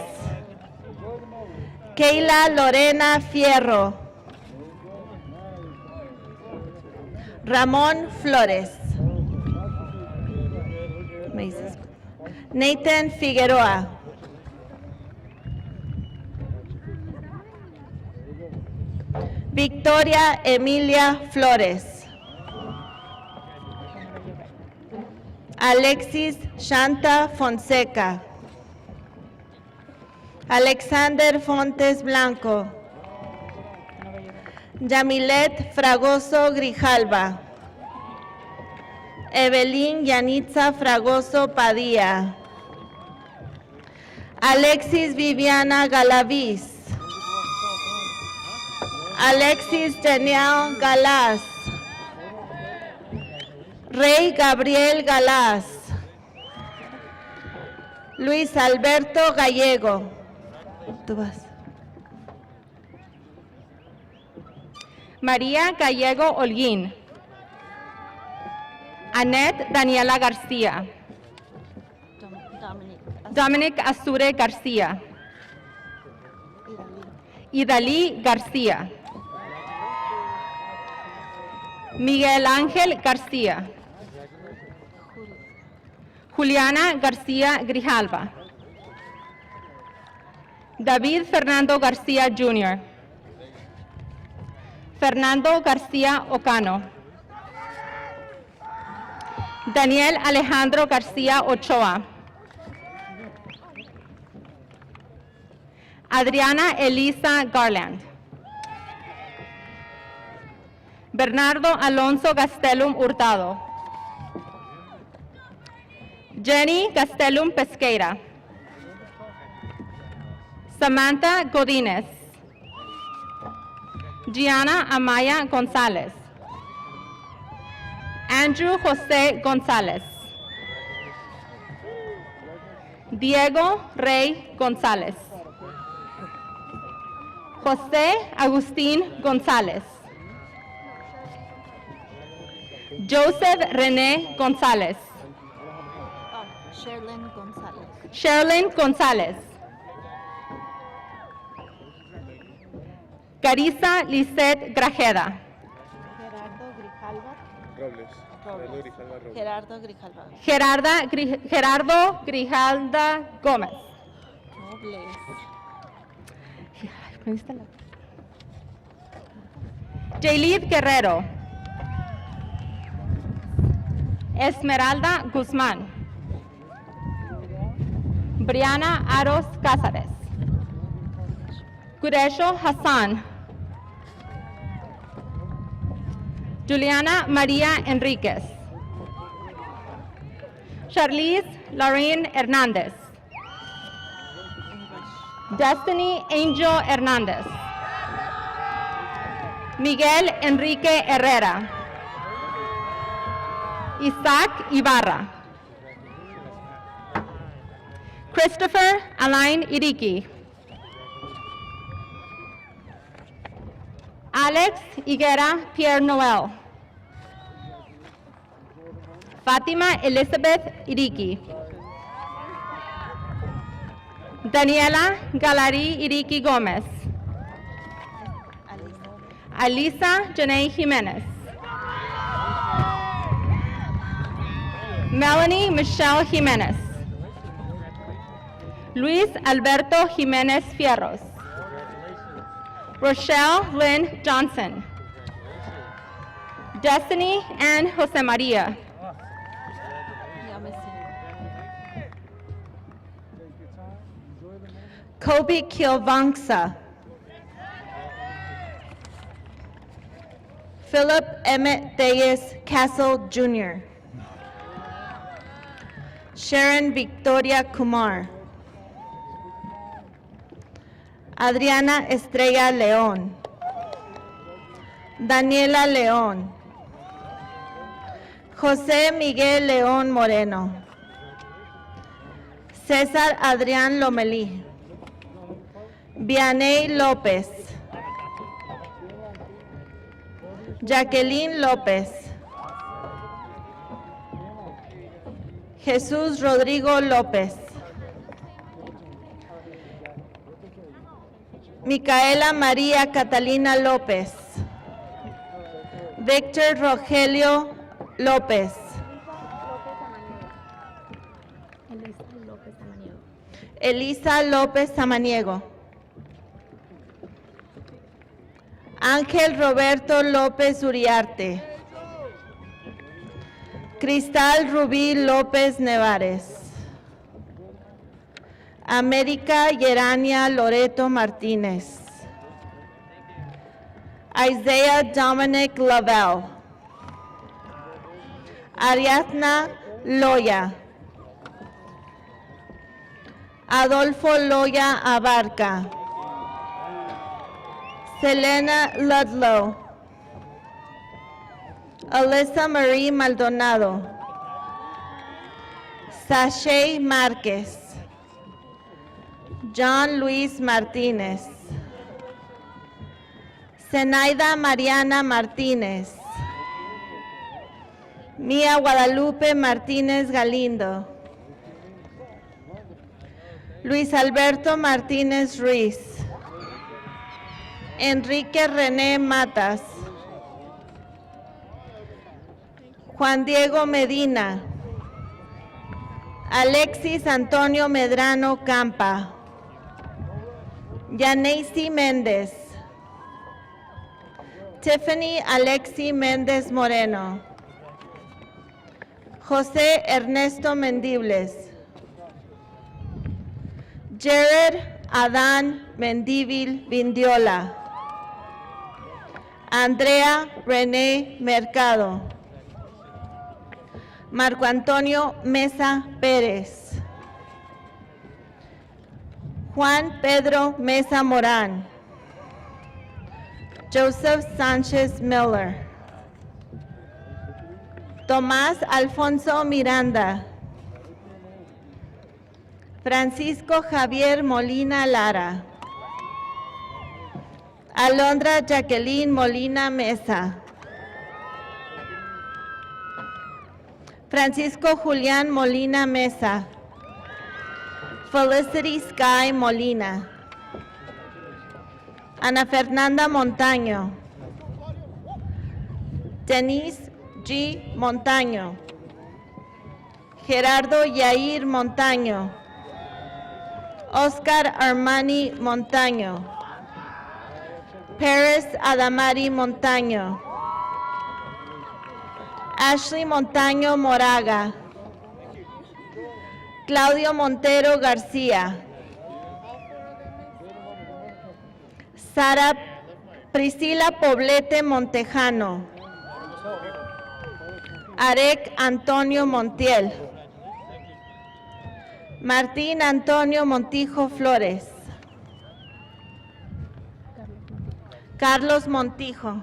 Keila Lorena Fierro. Ramón Flores. Nathan Figueroa. Victoria Emilia Flores. Alexis Shanta Fonseca. Alexander Fontes Blanco. Yamilet Fragoso Grijalva. Evelyn Yanitza Fragoso Padilla. Alexis Viviana Galaviz. Alexis Daniel Galás. Rey Gabriel Galás. Luis Alberto Gallego. Tú vas. María Gallego Holguín. Annette Daniela García. Dominic Azure García. Idalí García. Miguel Ángel García. Juliana García Grijalva. David Fernando García Jr. Fernando García Ocano. Daniel Alejandro García Ochoa. Adriana Elisa Garland. Bernardo Alonso Gastelum Hurtado. Jenny Gastelum Pesqueira. Samantha Godínez. Gianna Amaya González. Andrew José González. Diego Rey González. José Agustín González. Joseph René González. Sherlyn González. Sherlyn González. Carissa Lisette Grajeda. Gerardo Grijalda Gómez. Jaylid Guerrero. Esmeralda Guzmán. Brianna Aros Cázares. Quresho Hassan. Juliana María Enríquez. Charlize Lorraine Hernández. Destiny Angel Hernández. Miguel Enrique Herrera. Isaac Ibarra. Christopher Alain Iriki. Alex Higuera Pierre Noel. Fátima Elizabeth Iriki. Daniela Galari Iriki Gómez. Alisa Janae Jimenez. Melanie Michelle Jimenez. Luis Alberto Jimenez Fierros. Rochelle Lynn Johnson. Destiny Ann Jose Maria. Kobe Kilvangsa. Philip Emmett Deyes Castle Jr. Sharon Victoria Kumar. Adriana Estrella León. Daniela León. José Miguel León Moreno. César Adrián Lomelí. Vianey López. Jacqueline López. Jesús Rodrigo López. Micaela María Catalina López. Víctor Rogelio López. Elisa López Samaniego. Ángel Roberto López Uriarte. Cristal Rubí López Nevares. América Yerania Loreto Martínez. Isaiah Dominic Lavelle. Ariadna Loya. Adolfo Loya Abarca. Selena Ludlow. Alyssa Marie Maldonado. Sashay Márquez. John Luis Martínez. Zenaida Mariana Martínez. Mía Guadalupe Martínez Galindo. Luis Alberto Martínez Ruiz. Enrique René Matas. Juan Diego Medina. Alexis Antonio Medrano Campa. Yaneisi Méndez. Tiffany Alexi Méndez Moreno. José Ernesto Mendibles. Jared Adán Mendívil Vindiola. Andrea René Mercado. Marco Antonio Mesa Pérez. Juan Pedro Mesa Morán. Joseph Sánchez Miller. Tomás Alfonso Miranda. Francisco Javier Molina Lara. Alondra Jacqueline Molina Mesa. Francisco Julián Molina Mesa. Felicity Sky Molina. Ana Fernanda Montaño, Denise G. Montaño, Gerardo Yair Montaño, Oscar Armani Montaño, Paris Adamari Montaño, Ashley Montaño Moraga, Claudio Montero García, Sara Priscila Poblete Montejano, Arek Antonio Montiel, Martín Antonio Montijo Flores, Carlos Montijo,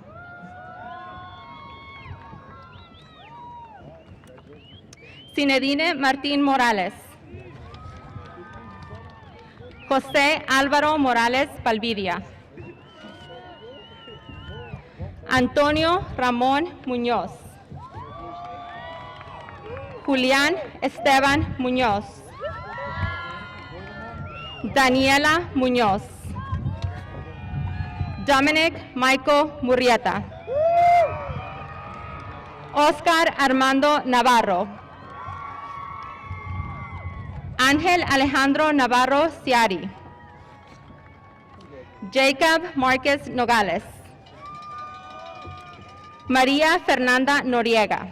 Zinedine Martín Morales, José Álvaro Morales Palvidia, Antonio Ramón Muñoz, Julián Esteban Muñoz, Daniela Muñoz, Dominic Michael Murrieta, Oscar Armando Navarro, Ángel Alejandro Navarro Ciari, Jacob Márquez Nogales, María Fernanda Noriega,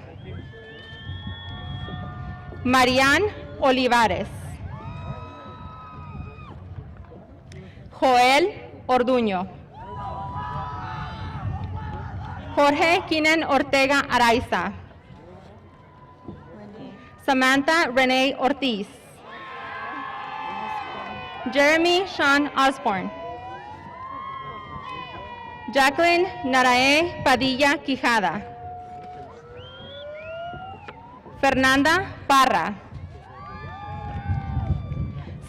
Marian Olivares, Joel Orduño, Jorge Kinen Ortega Araiza, Samantha Renee Ortiz, Jeremy Sean Osborne, Jacqueline Narae Padilla Quijada, Fernanda Parra,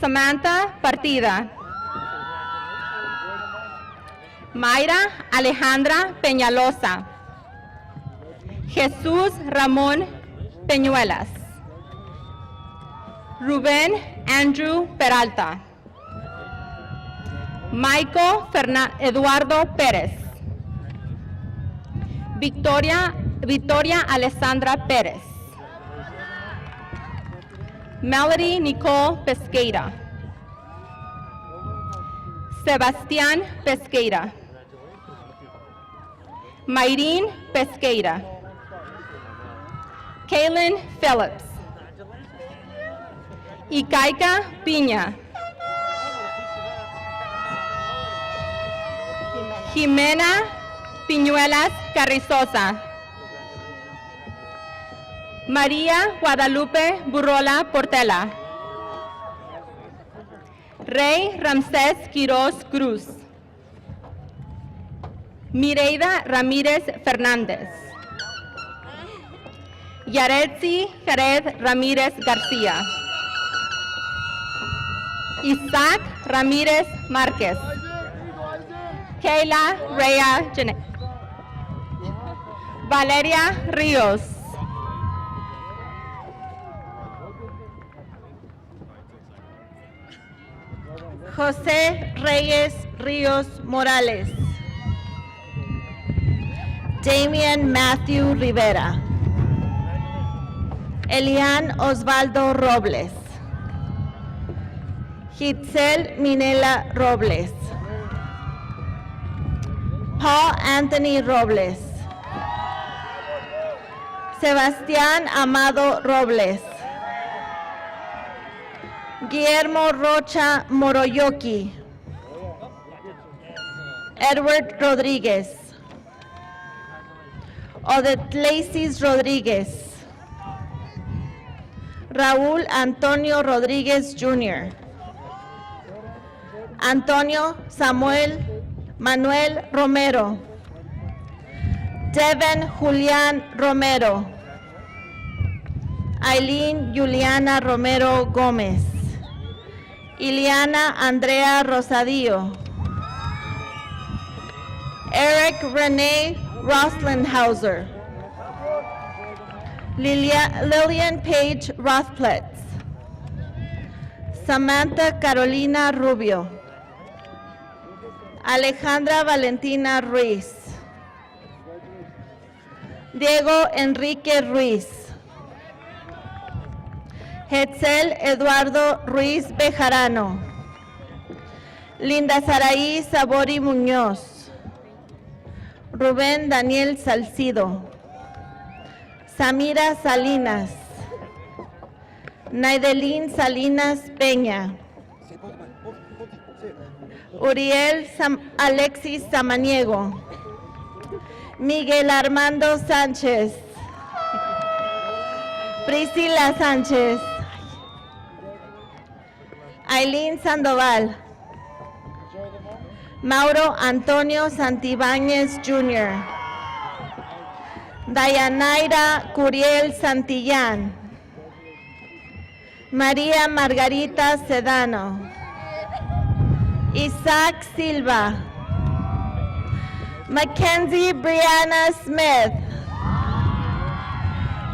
Samantha Partida, Mayra Alejandra Peñalosa, Jesús Ramón Peñuelas, Rubén Andrew Peralta, Michael Eduardo Pérez, Victoria Alessandra Pérez, Melody Nicole Pesqueira, Sebastián Pesqueira, Mayrin Pesqueira, Kaylin Phillips, Ikaika Piña, Jimena Piñuelas Carrizosa, María Guadalupe Burrola Portela, Rey Ramsés Quiroz Cruz, Mireida Ramírez Fernández, Yaretzi Jared Ramírez García, Isaac Ramírez Márquez, Kayla Rea Janet, Valeria Ríos, José Reyes Ríos Morales, Damian Matthew Rivera, Elian Osvaldo Robles, Hitzel Minela Robles, Paul Anthony Robles, Sebastián Amado Robles, Guillermo Rocha Moroyoki, Edward Rodríguez, Odette Lacey Rodríguez, Raúl Antonio Rodríguez Jr., Antonio Samuel Manuel Romero, Devin Julián Romero, Aileen Juliana Romero Gómez, Ileana Andrea Rosadillo, Eric Renee Roslinhauser, Lillian Page Rothpletz, Samantha Carolina Rubio, Alejandra Valentina Ruiz. Diego Enrique Ruiz. Hetzel Eduardo Ruiz Bejarano. Linda Saraí Sabori Muñoz. Rubén Daniel Salcido. Samira Salinas. Naidelín Salinas Peña. Uriel Alexis Samaniego. Miguel Armando Sánchez. Priscila Sánchez. Aileen Sandoval. Mauro Antonio Santibáñez Jr. Dayanaira Curiel Santillán. María Margarita Sedano. Isaac Silva. Mackenzie Brianna Smith.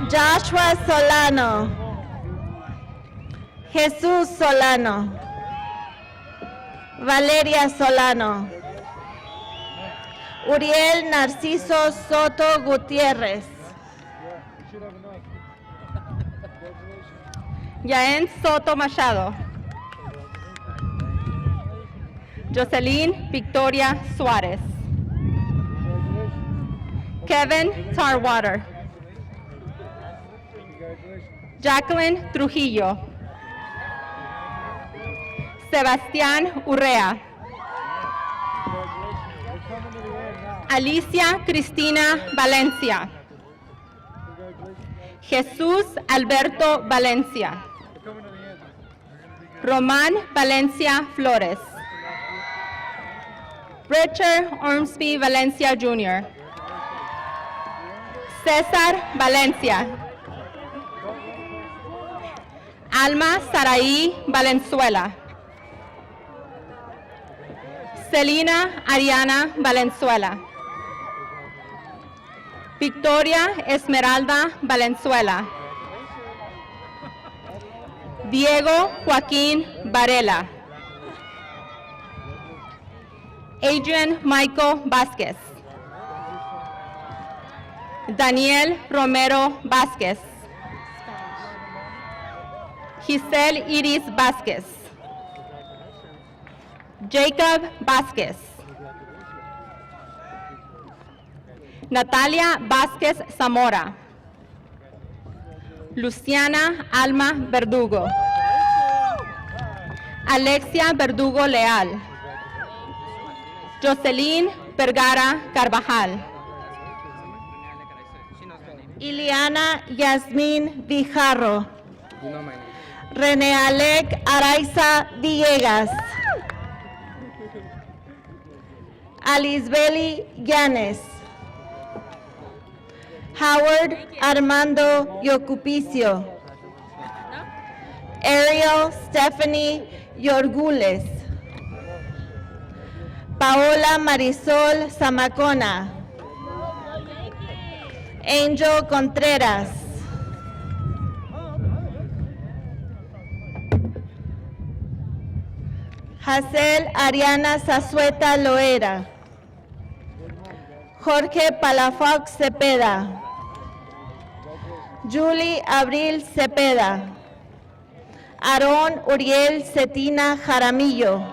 Joshua Solano. Jesús Solano. Valeria Solano. Uriel Narciso Soto Gutiérrez. Yaén Soto Machado. Jocelyn Victoria Suárez. Kevin Tarwater. Jacqueline Trujillo. Sebastián Urrea. Alicia Cristina Valencia. Jesús Alberto Valencia. Román Valencia Flores. Richard Ormsby Valencia Jr. César Valencia. Alma Saraí Valenzuela. Celina Ariana Valenzuela. Victoria Esmeralda Valenzuela. Diego Joaquín Varela. Adrian Michael Vázquez. Daniel Romero Vázquez. Giselle Iris Vázquez. Jacob Vázquez. Natalia Vázquez Zamora. Luciana Alma Verdugo. Alexia Verdugo Leal. Jocelyn Vergara Carvajal. Iliana Yasmín Vijarro. René Alec Araiza Villegas. Alisbeli Llanes. Howard Armando Yocupicio. Ariel Stephanie Yorgules. Paola Marisol Zamacona. Angel Contreras. Hazel Ariana Zazueta Loera. Jorge Palafox Cepeda. Julie Abril Cepeda. Aarón Uriel Cetina Jaramillo.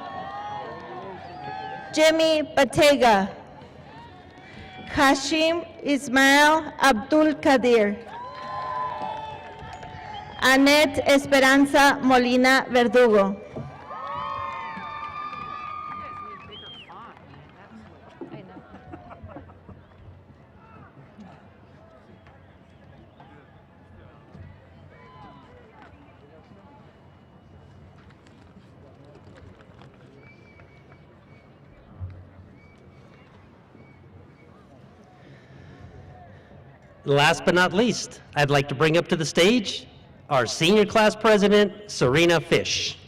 Jimmy Batega. Hashim Ismael Abdul Kadir. Annette Esperanza Molina Verdugo. Last but not least, I'd like to bring up to the stage our senior class president, Serena Fish.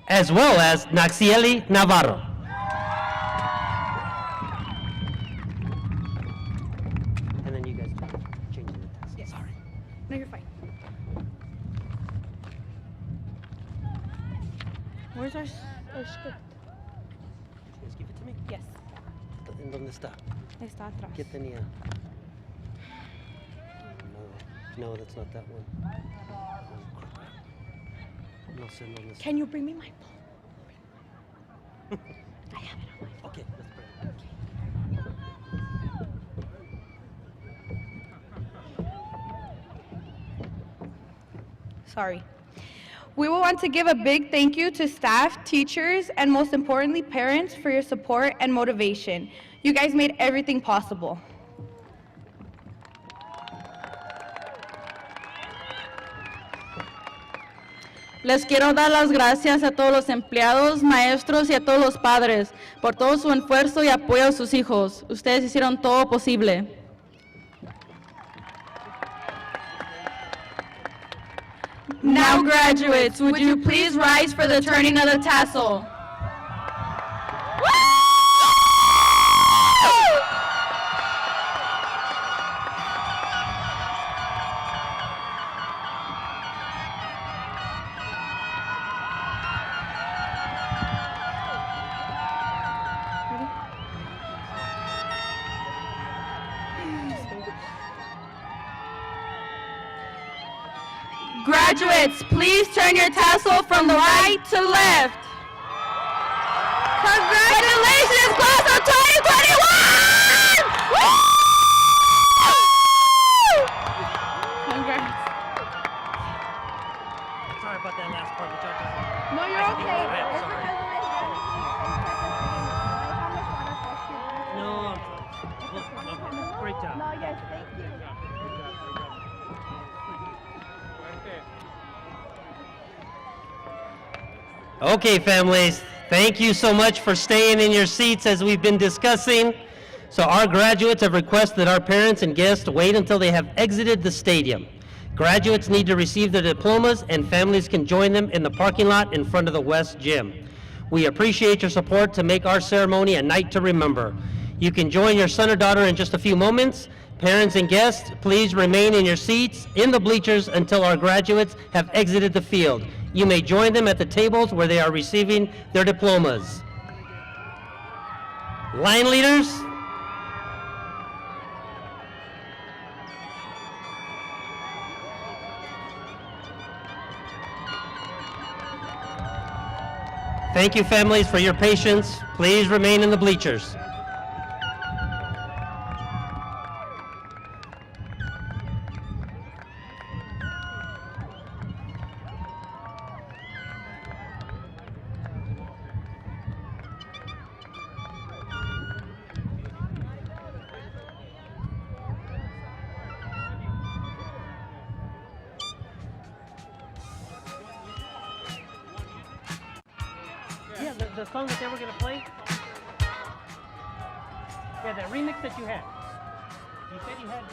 as well as Naxieli Navarro. And then you guys change the tassel. Yes. Sorry. No, you're fine. Where's our script? Just give it to me. Yes. ¿En dónde está? Está atrás. ¿Qué tenía? No, that's not that one. Oh, crap. No sé dónde está. Can you bring me my phone? I have it on my. Okay, let's bring it. Sorry. We will want to give a big thank you to staff, teachers, and most importantly, parents for your support and motivation. You guys made everything possible. Les quiero dar las gracias a todos los empleados, maestros y a todos los padres por todo su esfuerzo y apoyo a sus hijos. Ustedes hicieron todo posible. Now, graduates, would you please rise for the turning of the tassel? Graduates, please turn your tassel from the right to left. Congratulations, class of 2021! Woo! Congrats. Sorry about that last part. The judges. No, you're okay. I'm sorry. No, great job. No, yes, thank you. Okay, families, thank you so much for staying in your seats as we've been discussing. So our graduates have requested our parents and guests to wait until they have exited the stadium. Graduates need to receive their diplomas, and families can join them in the parking lot in front of the West Gym. We appreciate your support to make our ceremony a night to remember. You can join your son or daughter in just a few moments. Parents and guests, please remain in your seats in the bleachers until our graduates have exited the field. You may join them at the tables where they are receiving their diplomas. Line leaders, thank you, families, for your patience. Please remain in the bleachers. Yeah, the song that they were going to play. Yeah, that remix that you had. You said you had.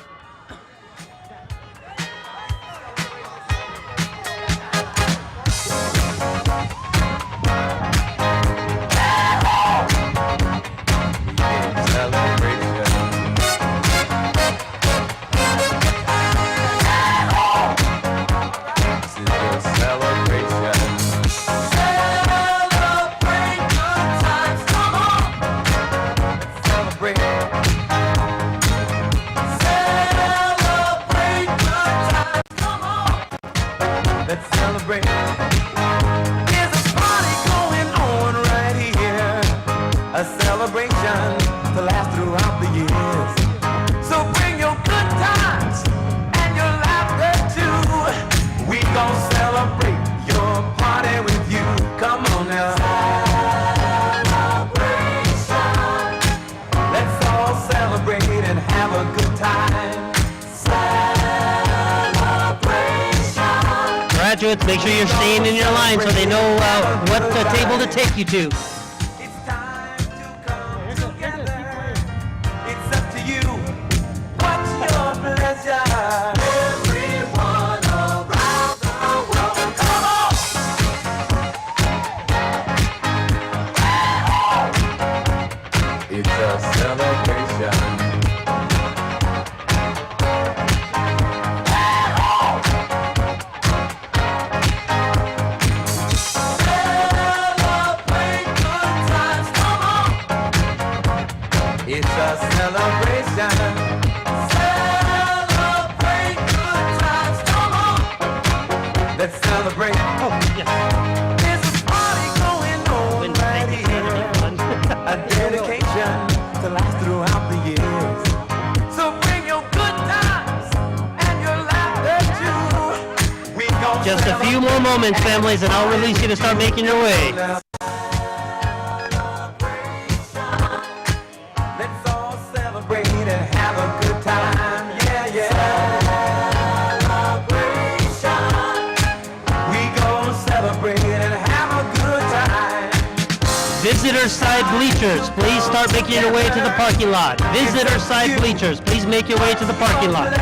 Graduates, make sure you're staying in your line so they know what table to take you to. It's time to come together. It's a celebration. It's a celebration. Celebrate good times, come on. Let's celebrate. Oh, yes. There's a party going on right here. A dedication to last throughout the years. So bring your good times and your laughter too. We gon' Just a few more moments, families, and I'll release you to start making your way. Let's all celebrate and have a good time. Yeah, yeah. Celebration. We gon' celebrate and have a good time. Visitor side bleachers, please start making your way to the parking lot. Visitor side bleachers, please make your way to the parking lot.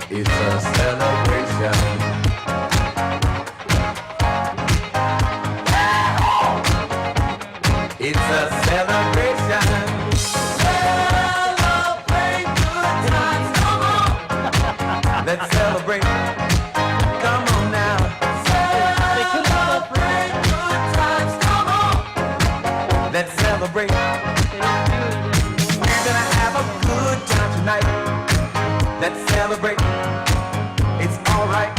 It's a celebration. It's a celebration. Celebrate good times, come on. Let's celebrate. Come on now. Celebrate good times, come on. Let's celebrate. We're gonna have a good time tonight. Let's celebrate. It's alright.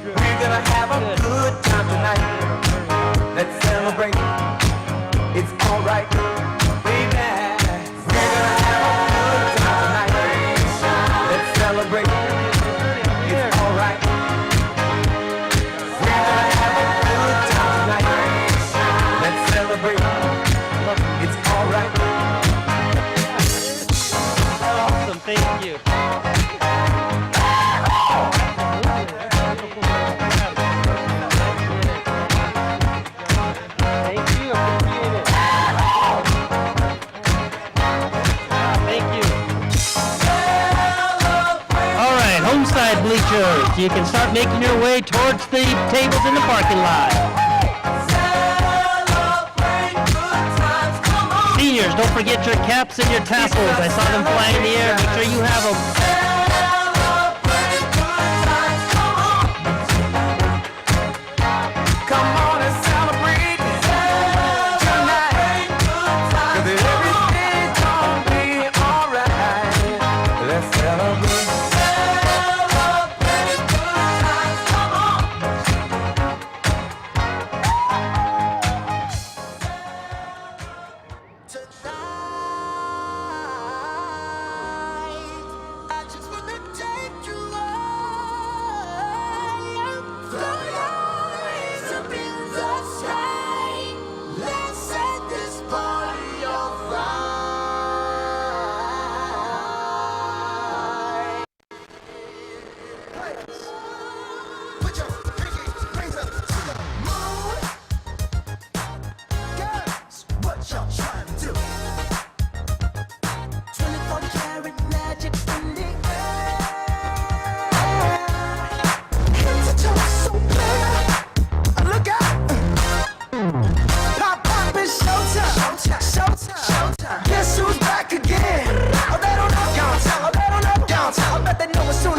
We're gonna have a good time tonight. Let's celebrate. It's alright. Baby. We're gonna have a good time tonight. Let's celebrate. It's alright. We're gonna have a good time tonight. Let's celebrate. It's alright. Awesome, thank you. Thank you, appreciate it. Thank you. All right, home side bleachers, you can start making your way towards the tables in the parking lot. Seniors, don't forget your caps and your tassels. I saw them flying in the air. Make sure you have them. Come on and celebrate tonight. 'Cause everything's gonna be alright. Let's celebrate. Celebrate good times, come on. I just wanna take you high. Throw your hands up in the sky. Let's set this party on fire. Put your pinky rings up to the moon. Girls, what y'all trying to do? 24-karat magic in the air. Head to toe so clear. Look out! Pop, pop, it's showtime. Showtime. Showtime. Guess who's back again? Oh, they don't know. Downtown. Oh, they don't know. Downtown. I bet they know as soon